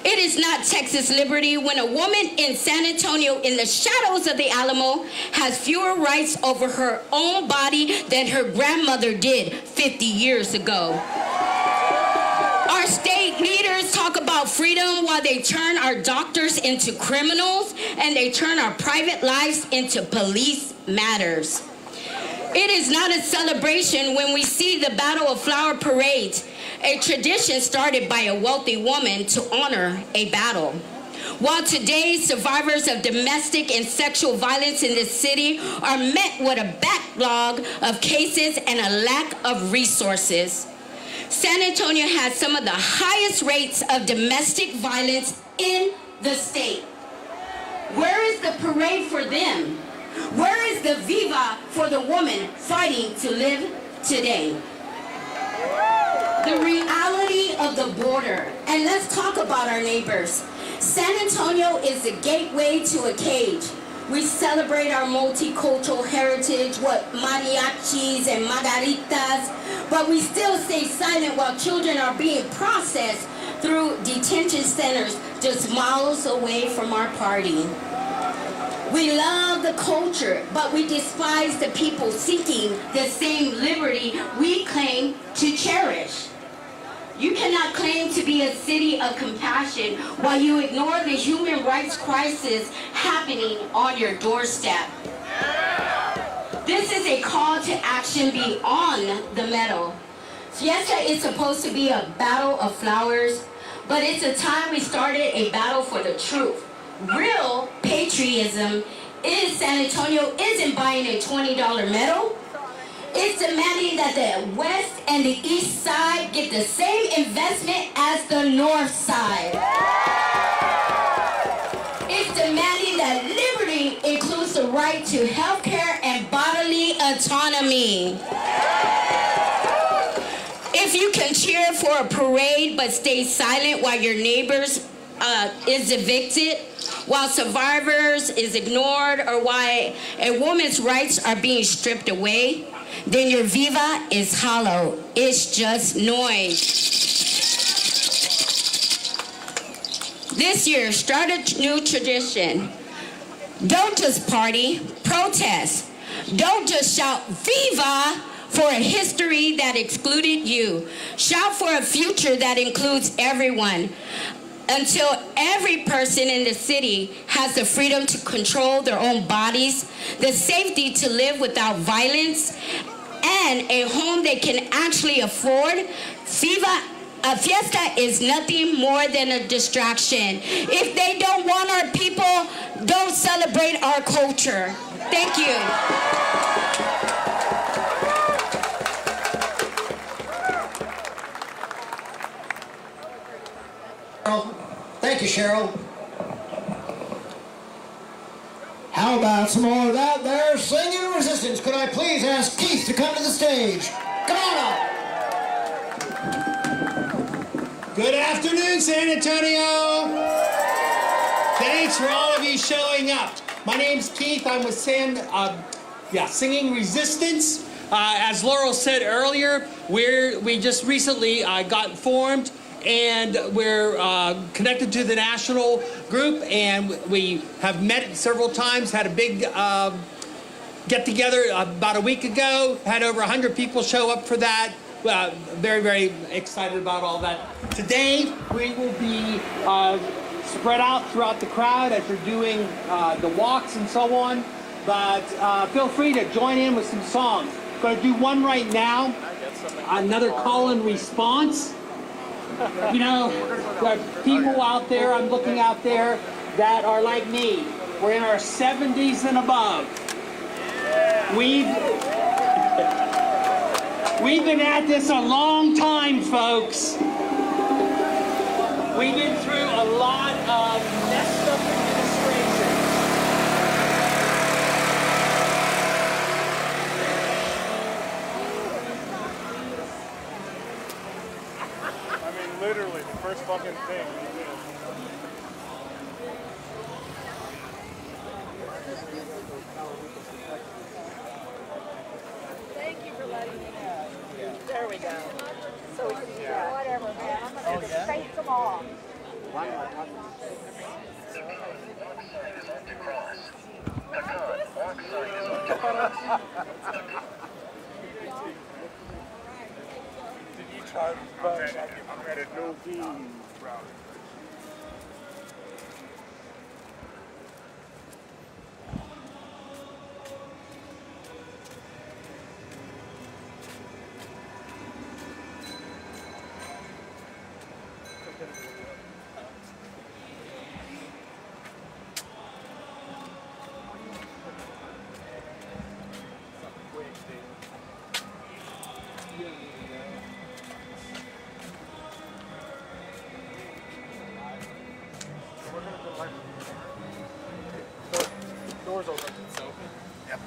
It is not Texas liberty when a woman in San Antonio in the shadows of the Alamo has fewer rights over her own body than her grandmother did 50 years ago. Our state leaders talk about freedom while they turn our doctors into criminals and they turn our private lives into police matters. It is not a celebration when we see the Battle of Flower parades, a tradition started by a wealthy woman to honor a battle. While today's survivors of domestic and sexual violence in this city are met with a backlog of cases and a lack of resources. San Antonio has some of the highest rates of domestic violence in the state. Where is the parade for them? Where is the viva for the woman fighting to live today? The reality of the border, and let's talk about our neighbors. San Antonio is the gateway to a cage. We celebrate our multicultural heritage with mariachis and margaritas, but we still stay silent while children are being processed through detention centers just miles away from our party. We love the culture, but we despise the people seeking the same liberty we claim to cherish. You cannot claim to be a city of compassion while you ignore the human rights crisis happening on your doorstep. This is a call to action beyond the medal. Fiesta is supposed to be a battle of flowers, but it's a time we started a battle for the truth. Real patriotism in San Antonio isn't buying a $20 medal. It's demanding that the west and the east side get the same investment as the north side. It's demanding that liberty includes the right to health care and bodily autonomy. If you can cheer for a parade but stay silent while your neighbors is evicted, while survivors is ignored, or why a woman's rights are being stripped away, then your viva is hollow. It's just noise. This year, start a new tradition. Don't just party, protest. Don't just shout viva for a history that excluded you. Shout for a future that includes everyone. Until every person in the city has the freedom to control their own bodies, the safety to live without violence, and a home they can actually afford, Fiesta is nothing more than a distraction. If they don't want our people, don't celebrate our culture. Thank you. Thank you, Cheryl. How about some more of that there singing resistance? Could I please ask Keith to come to the stage? Come on up. Good afternoon, San Antonio. Thanks for all of you showing up. My name's Keith. I'm with Singing Resistance. As Laurel said earlier, we just recently got formed, and we're connected to the national group, and we have met several times, had a big get together about a week ago, had over 100 people show up for that. Very, very excited about all that. Today, we will be spread out throughout the crowd as you're doing the walks and so on. But feel free to join in with some songs. Going to do one right now, another call and response. You know, there are people out there, I'm looking out there, that are like me. We're in our 70s and above. We've been at this a long time, folks. We've been through a lot of messed up administration. I mean, literally, the first fucking thing we did. Thank you for letting me know. There we go. So we can, whatever, man. I'm going to face them all. Did you try? I'm ready. No beans, bro. Doors open. It's open. Yep.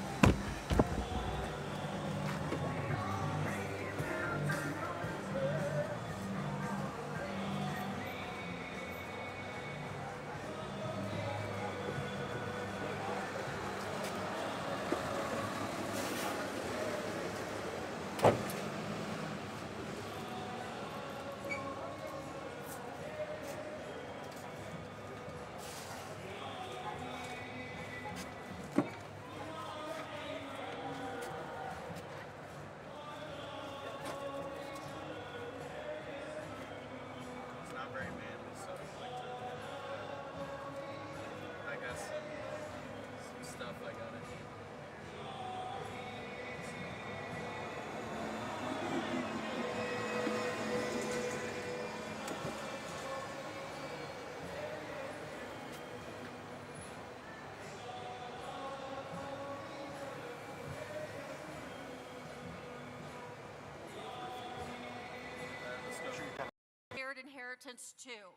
Shared inheritance too.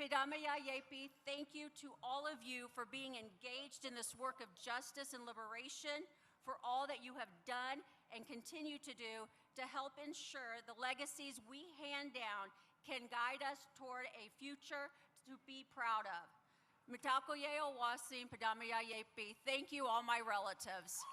Pedamaya Yepi, thank you to all of you for being engaged in this work of justice and liberation, for all that you have done and continue to do to help ensure the legacies we hand down can guide us toward a future to be proud of. Mitakoye Owasim Pedamaya Yepi, thank you all my relatives.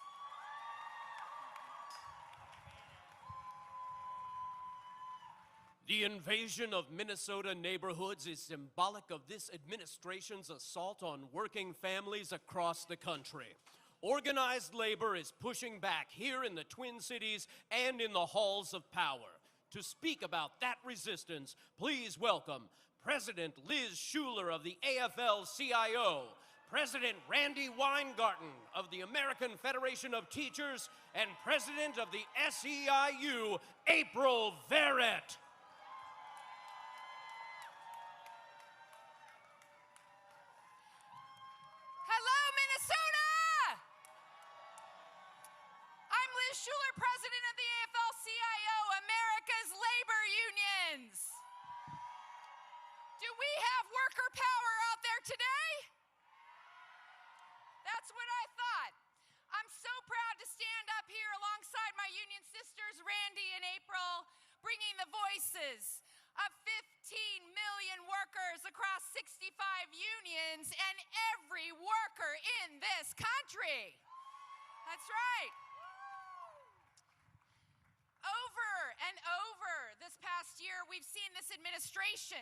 The invasion of Minnesota neighborhoods is symbolic of this administration's assault on working families across the country. Organized labor is pushing back here in the Twin Cities and in the halls of power. To speak about that resistance, please welcome President Liz Schuler of the AFL-CIO, President Randy Weingarten of the American Federation of Teachers, and President of the SEIU, April Verrett. Schuler, President of the AFL-CIO, America's labor unions. Do we have worker power out there today? That's what I thought. I'm so proud to stand up here alongside my union sisters, Randy and April, bringing the voices of 15 million workers across 65 unions and every worker worker in this country. That's right. Over and over this past year, we've seen this administration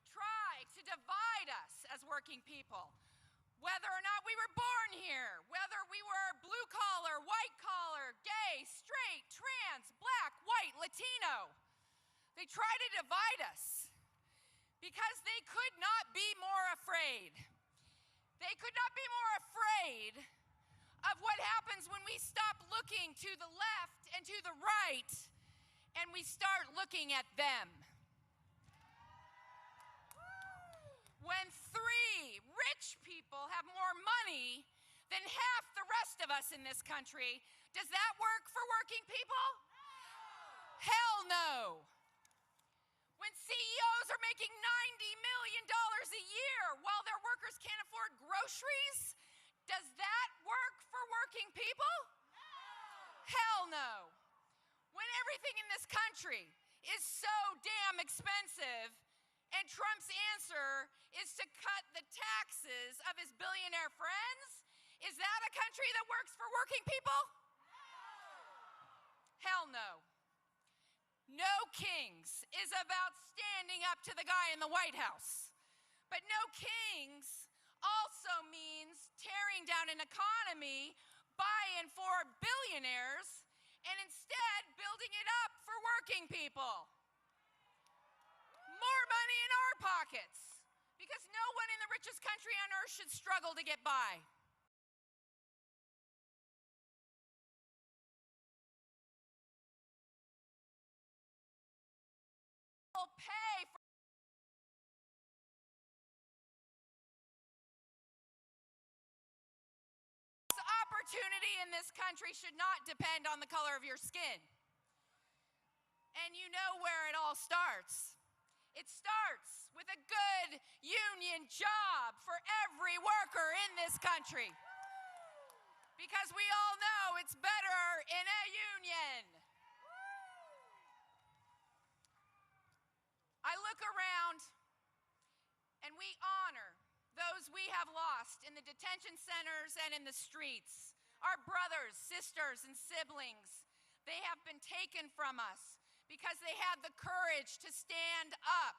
try to divide us as working people. Whether or not we were born here, whether we were blue collar, white collar, gay, straight, trans, black, white, Latino, they try to divide us because they could not be more afraid. They could not be more afraid of what happens when we stop looking to the left and to the right and we start looking at them. When 3 rich people have more money than half the rest of us in this country, does that work for working people? Hell no. When CEOs are making $90 million a year while their workers can't afford groceries, does that work for working people? Hell no. When everything in this country is so damn expensive and Trump's answer is to cut the taxes of his billionaire friends, is that a country that works for working people? Hell no. No Kings is about standing up to the guy in the White House. But no Kings also means tearing down an economy, buying for billionaires, and instead building it up for working people. More money in our pockets, because no one in the richest country on earth should struggle to get by. Pay for opportunity in this country should not depend on the color of your skin. And you know where it all starts. It starts with a good union job for every worker in this country. Because we all know it's better in a union. I look around and we honor those we have lost in the detention centers and in the streets. Our brothers, sisters, and siblings, they have been taken from us because they had the courage to stand up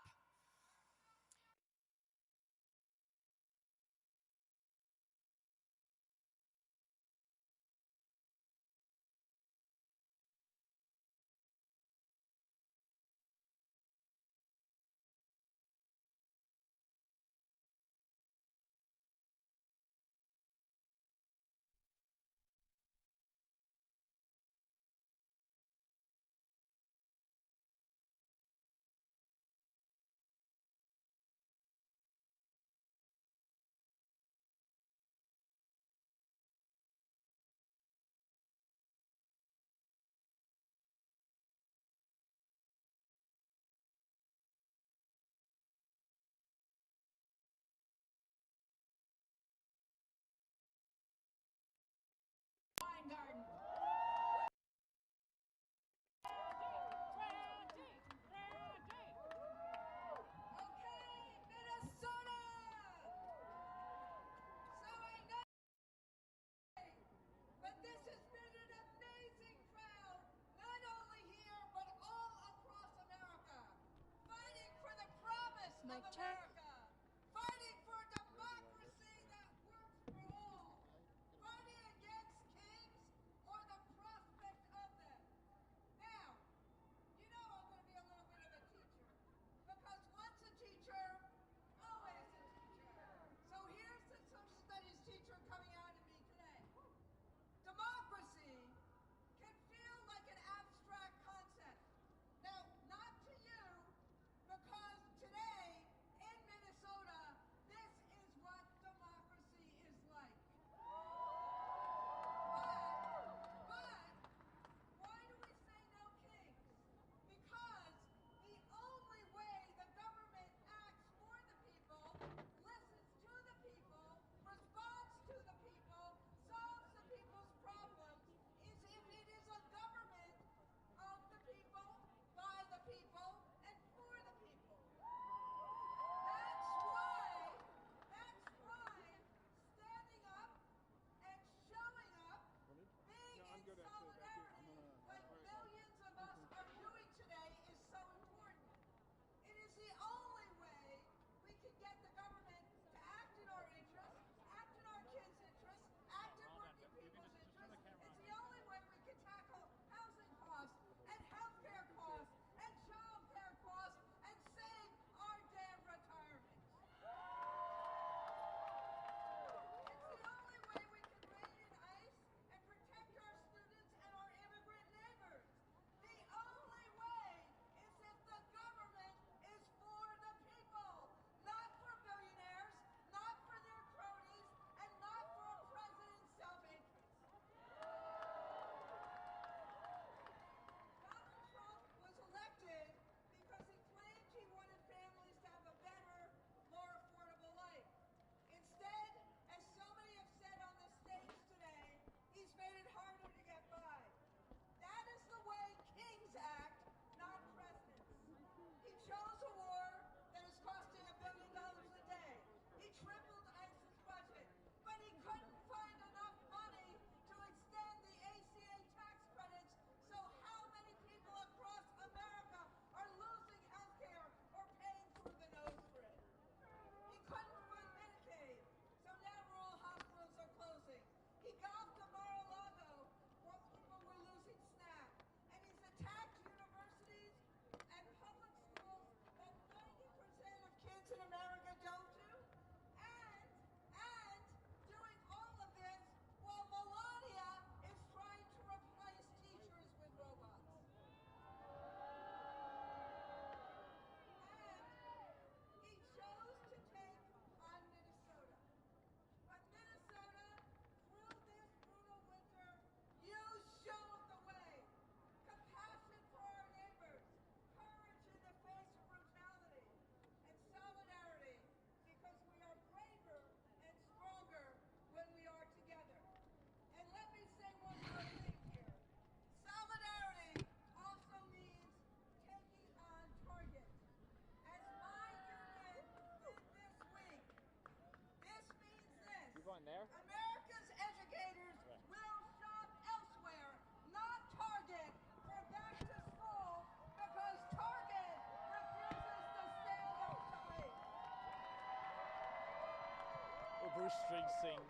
Bruce Springsteen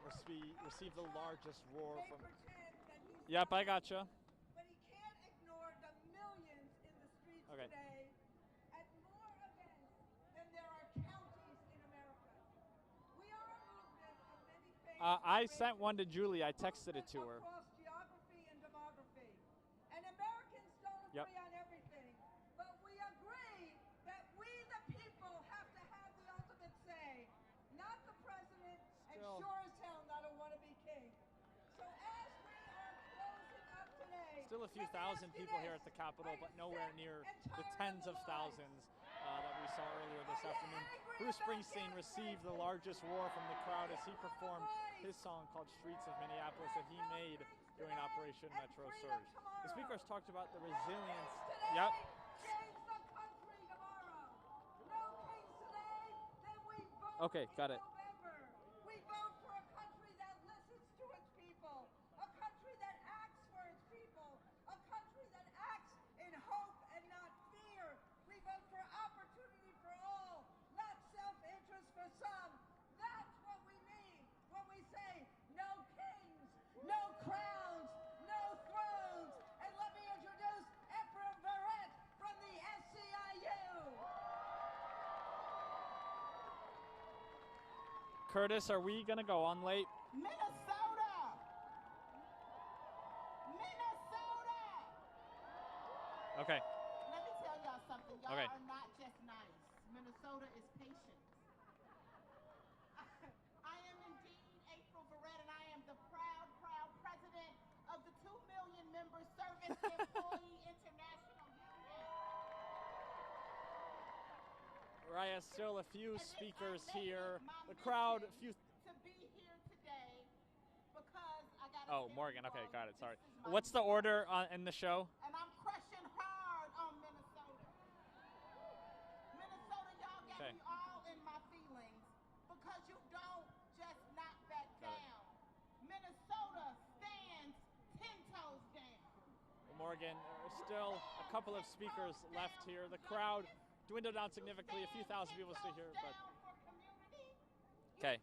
received the largest roar from. Yep, I gotcha. But he can't ignore the millions in the streets Okay. today at more events than there are counties in America. We are a movement of many faiths I sent one to Julie. I texted it to her. across geography and demography. And Americans don't Yep. agree on everything, but we agree that we the people have to have the ultimate say, not the president, and Still. sure as hell not a wannabe king. So as we are closing up today, Still a few thousand people here at the Capitol, but nowhere near the tens of thousands that we saw earlier this afternoon. Bruce Springsteen received the largest roar from the crowd as he performed his song called Streets of Minneapolis that he made during Operation Metro Surge. The speakers talked about the resilience. Yep. change the country tomorrow. No kings today, then we vote Okay, got it. November. We vote for a country that listens to its people, a country that acts for its people, a country that acts in hope and not fear. We vote for opportunity for all, not self-interest for some. That's what we mean when we say no kings, no crowns, no thrones. And let me introduce Emperor Verrett from the SCIU. Curtis, are we going to go on late? Minnesota! Minnesota! Okay. Let me tell y'all something. Y'all Okay. are not just nice. Minnesota is patient. I am indeed April Verrett, and I am the proud president of the 2 million member Service Employee International Union. Raya, still a few speakers here. The crowd, a few. To be here today because I got Oh, Morgan. Okay, got it. Sorry. What's the order in the show? and I'm crushing hard on Minnesota. Minnesota, y'all got Okay. me all in my feelings because you don't just knock back Got it. down. Minnesota stands 10 toes down. Morgan, still a couple of speakers left here. The crowd dwindled down significantly. A few thousand people still here, but okay.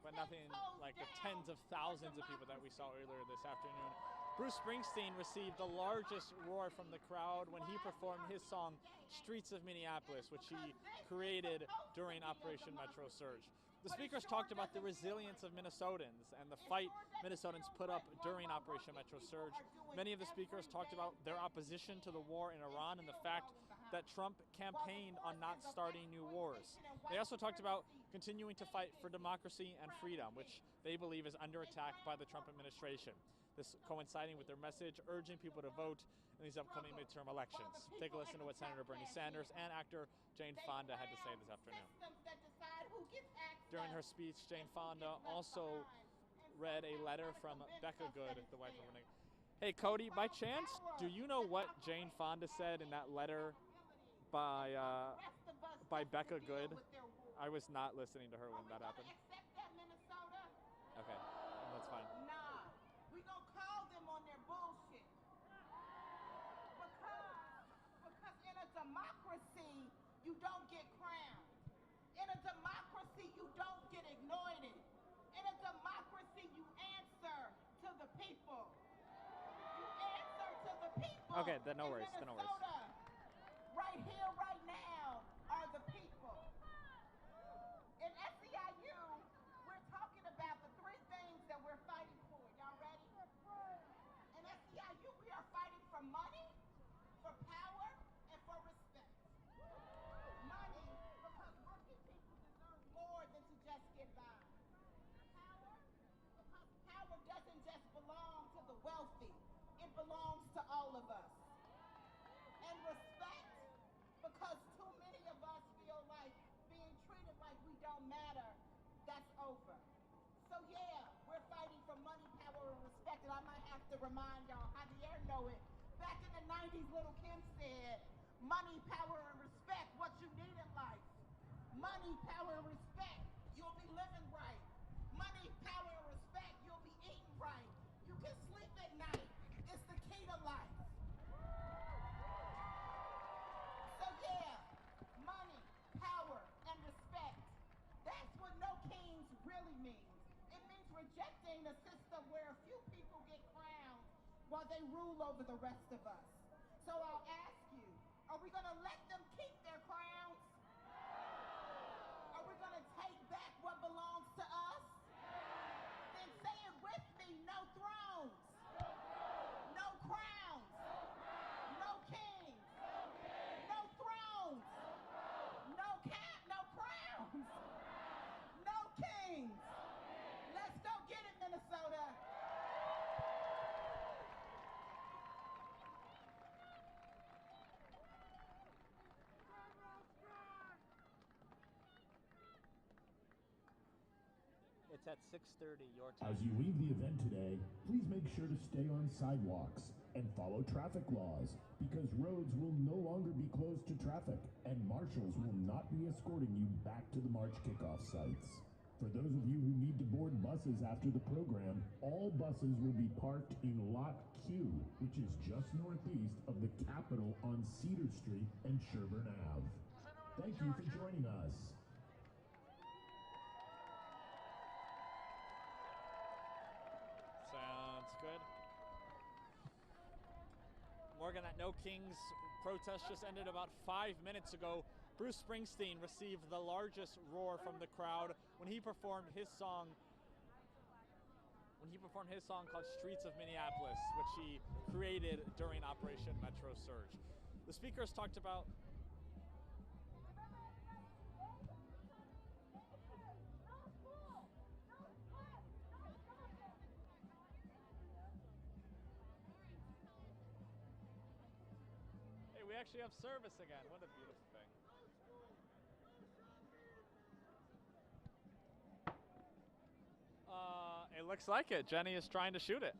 But nothing like the tens of thousands of people that we saw earlier this afternoon. Bruce Springsteen received the largest roar from the crowd when he performed his song Streets of Minneapolis, which he created during Operation Metro Surge. The speakers talked about the resilience of Minnesotans and the fight Minnesotans put up during Operation Metro Surge. Many of the speakers talked about their opposition to the war in Iran and the fact that Trump campaigned on not starting new wars. They also talked about continuing to fight for democracy and freedom, which they believe is under attack by the Trump administration. This coinciding with their message urging people to vote in these upcoming midterm elections. Take a listen to what Senator Bernie Sanders and actor Jane Fonda had to say this afternoon. During her speech, Jane Fonda also read a letter from Becca Good, the wife of Renee. Hey Cody, by chance, do you know what Jane Fonda said in that letter by Becca Good? I was not listening to her when that happened. Okay, that's fine. Nah, we gonna call them on their bullshit. Because in a democracy, you don't get crowned. In a democracy, you don't get ignored. In a democracy, you answer to the people. You answer to the people. Okay, then no In worries, then no worries. Minnesota, right here, right now, are the people. In SEIU, we're talking about the three things that we're fighting for. Y'all ready? In SEIU, we are fighting for money, for power, and for respect. Money, because working people deserve more than to just get by. Power, because power doesn't just belong to the wealthy. It belongs to all of us. And respect, because too many of us feel like being treated like we don't matter. That's over. So yeah, we're fighting for money, power, and respect. And I might have to remind y'all, Javier know it. Back in the 90s, Little Kim said, money, power, and respect, what you need in life. Money, power, and respect, you'll be living right. Money, power, and respect, you'll be eating right. You can sleep at night. It's the key to life. So yeah, money, power, and respect. That's what no kings really means. they rule over the rest of us. So I'll ask you, are we going to let them keep their crowns? Are we going to take back what belongs to us? Then say it with me, no thrones, no crowns, no kings, no thrones, no crowns, no kings. Let's go get it, Minnesota. It's at 6:30 your time. As you leave the event today, please make sure to stay on sidewalks and follow traffic laws, because roads will no longer be closed to traffic and marshals will not be escorting you back to the March kickoff sites. For those of you who need to board buses after the program, all buses will be parked in Lot Q, which is just northeast of the Capitol on Cedar Street and Sherburne Ave. Thank you for joining us. Sounds good. Morgan, that No Kings protest just ended about 5 minutes ago. Bruce Springsteen received the largest roar from the crowd when he performed his song called Streets of Minneapolis, which he created during Operation Metro Surge. The speakers talked about we actually have service again. What a beautiful thing. It looks like it. Jenny is trying to shoot it.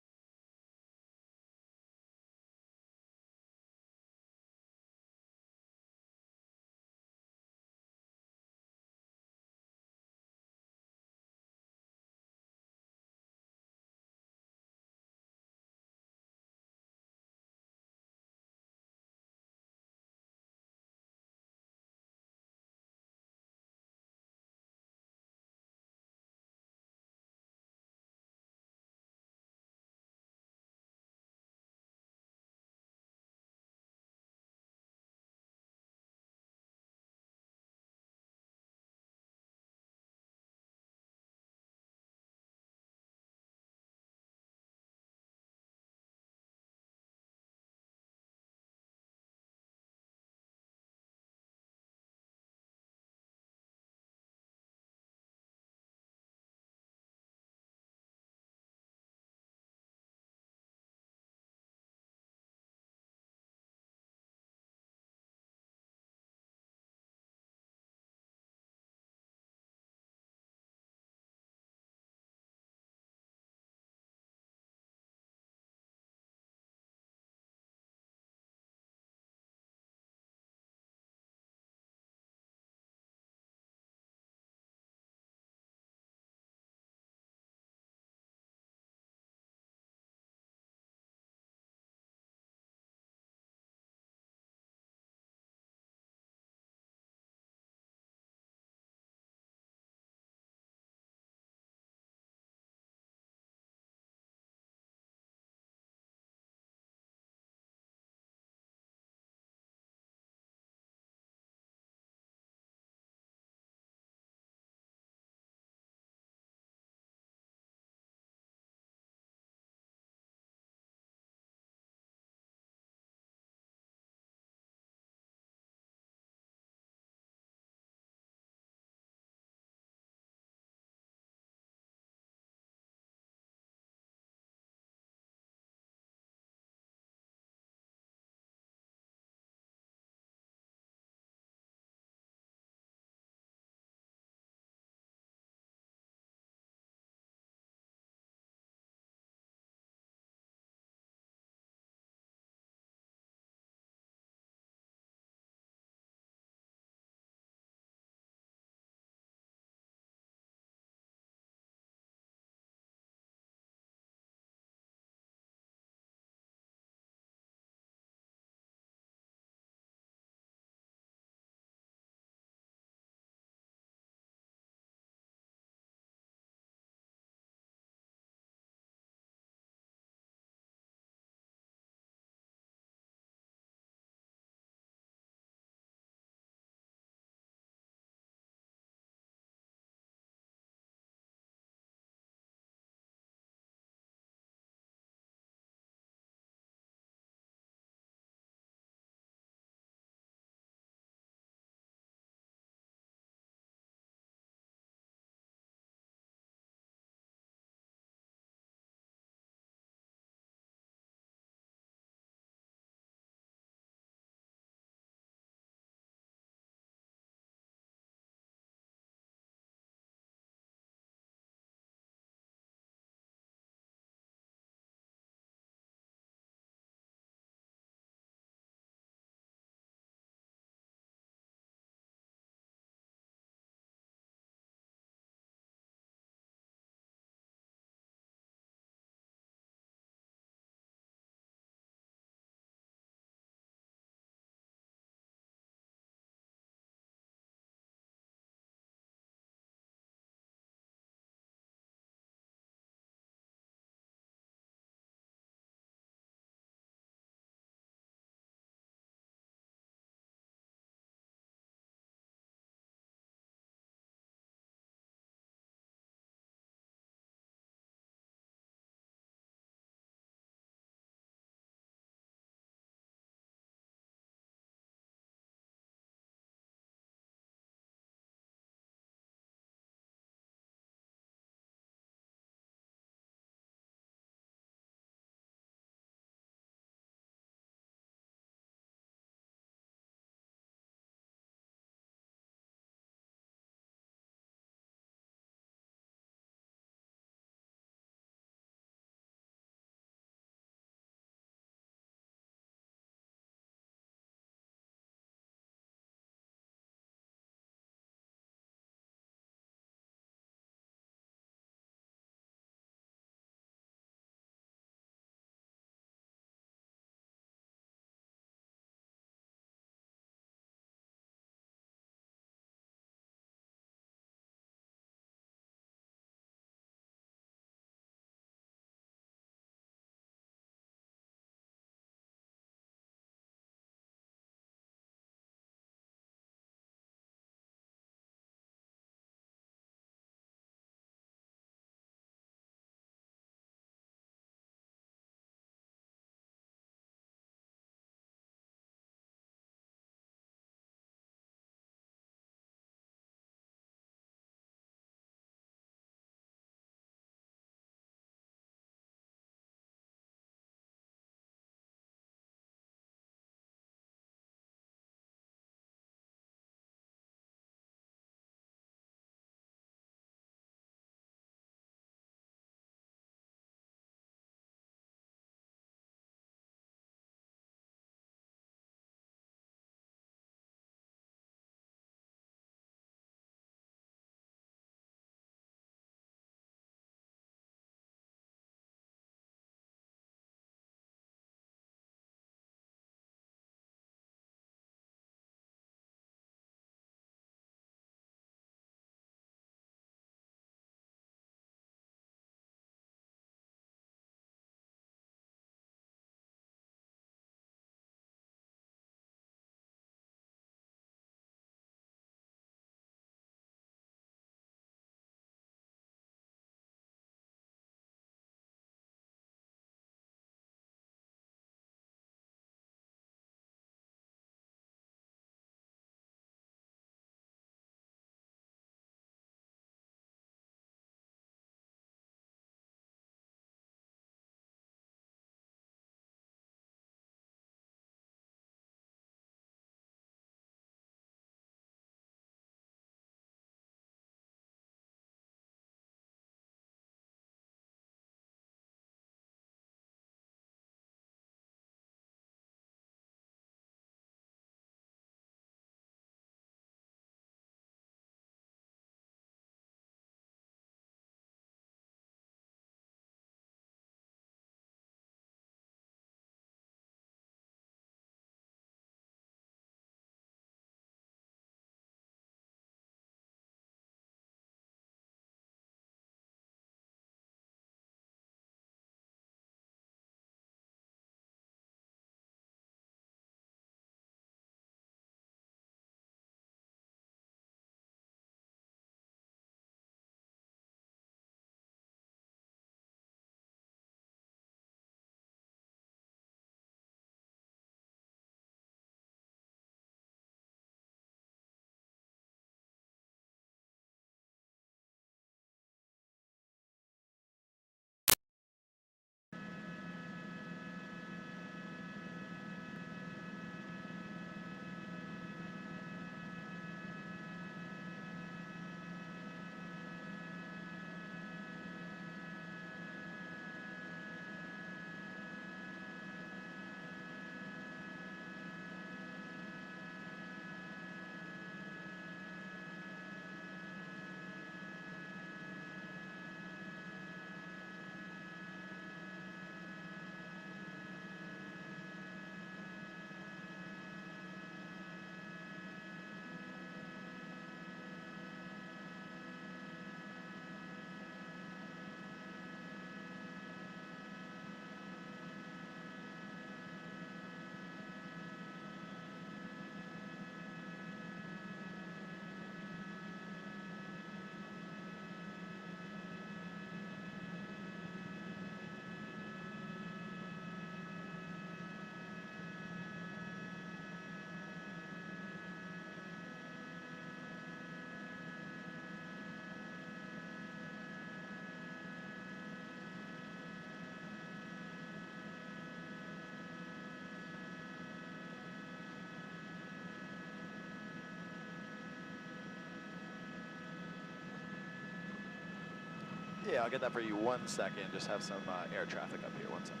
Yeah, I'll get that for you 1 second. Just have some air traffic up here. 1 second.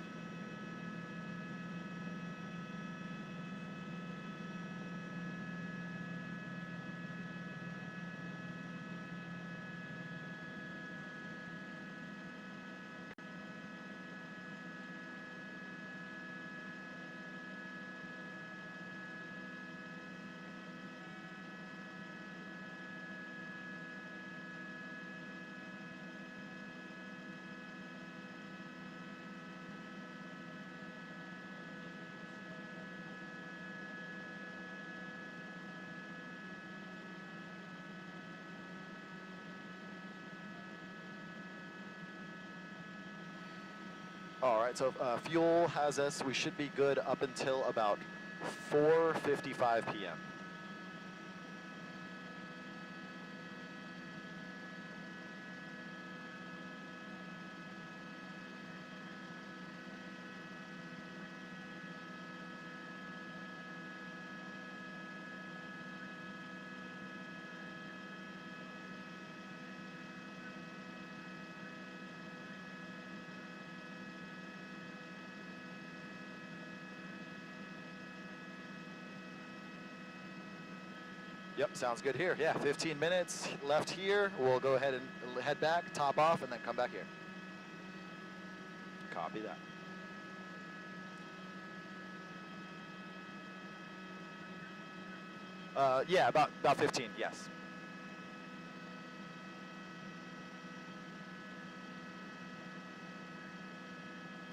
All right, so fuel has us. We should be good up until about 4:55 p.m. Yep, sounds good here. Yeah, 15 minutes left here. We'll go ahead and head back, top off, and then come back here. Copy that. Yeah, about 15, yes.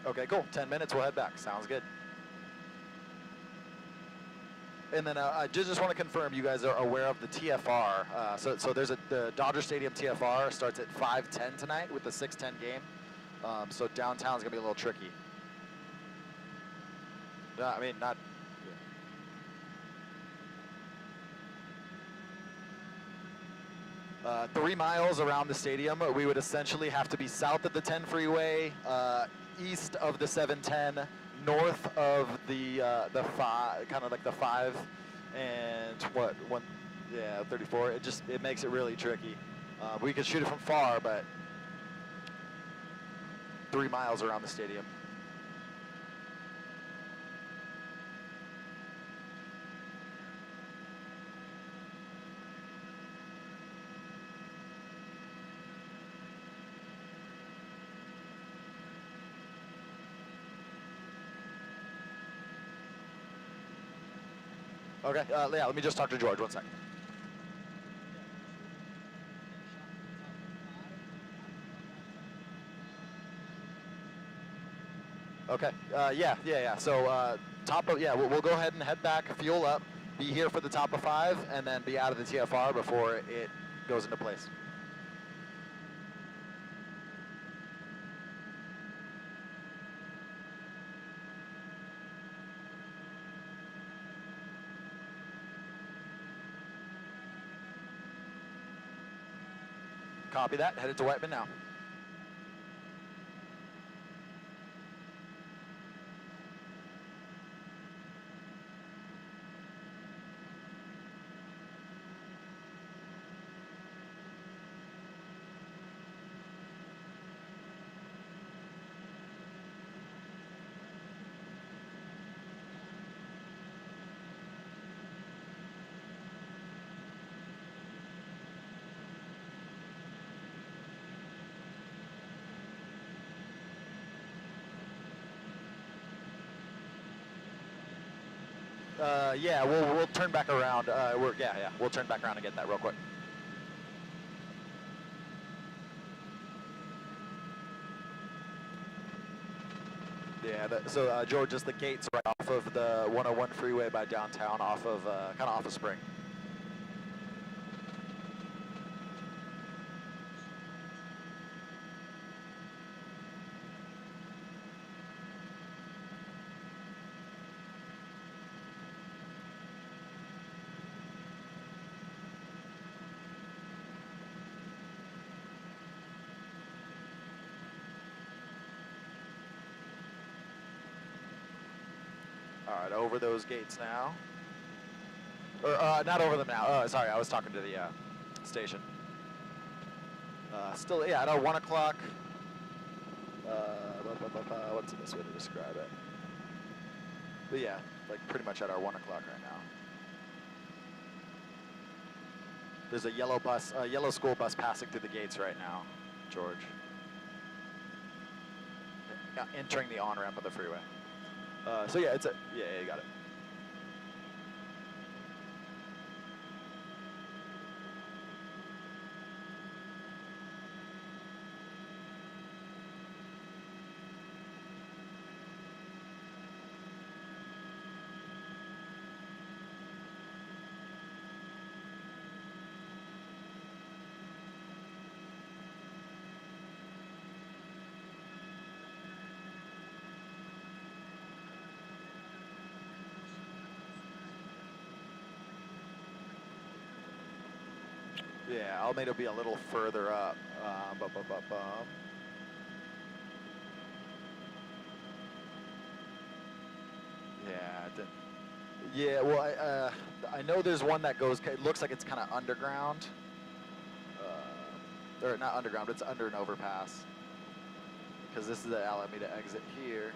Okay, cool. 10 minutes, we'll head back. Sounds good. And then I just want to confirm you guys are aware of the TFR. So there's the Dodger Stadium TFR starts at 5:10 tonight with the 6:10 game. So downtown's gonna be a little tricky. No, I mean not. 3 miles around the stadium. We would essentially have to be south of the 10 freeway, east of the 710. North of the 5, kind of like the 5, and 34. It makes it really tricky. We could shoot it from far, but 3 miles around the stadium. Okay, yeah, let me just talk to George 1 second. Okay, yeah. So we'll go ahead and head back, fuel up, be here for the top of 5, and then be out of the TFR before it goes into place. Copy that, headed to Whiteman now. Yeah, we'll turn back around. We'll turn back around and get that real quick. Yeah, so George, just the gates right off of the 101 freeway by downtown, off of kind of off of Spring. All right, over those gates now. Or not over them now. Sorry, I was talking to the station. Still, yeah, at our 1 o'clock. What's the best way to describe it? But yeah, like pretty much at our 1 o'clock right now. There's a yellow school bus passing through the gates right now, George. Yeah, entering the on-ramp of the freeway. So yeah, yeah, you got it. Yeah, Almeida will be a little further up. Yeah, well, I know there's one that goes, it looks like it's kind of underground. Or not underground, but it's under an overpass. Because this is the Alameda exit here.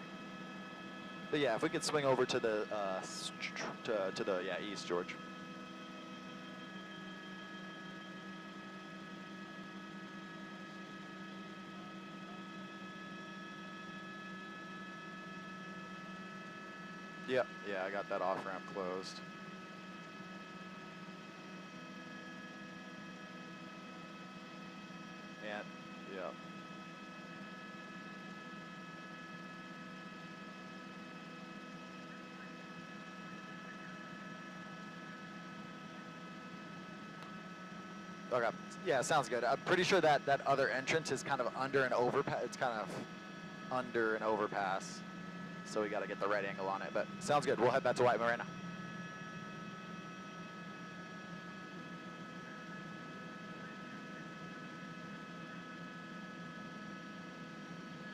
But yeah, if we could swing over to the, east, George. Yep, yeah, I got that off-ramp closed. And, yeah. Okay, yeah, sounds good. I'm pretty sure that other entrance is kind of under an overpass. It's kind of under an overpass. So we got to get the right angle on it, but sounds good. We'll head back to Whiteman right now.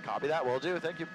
Copy that, will do, thank you.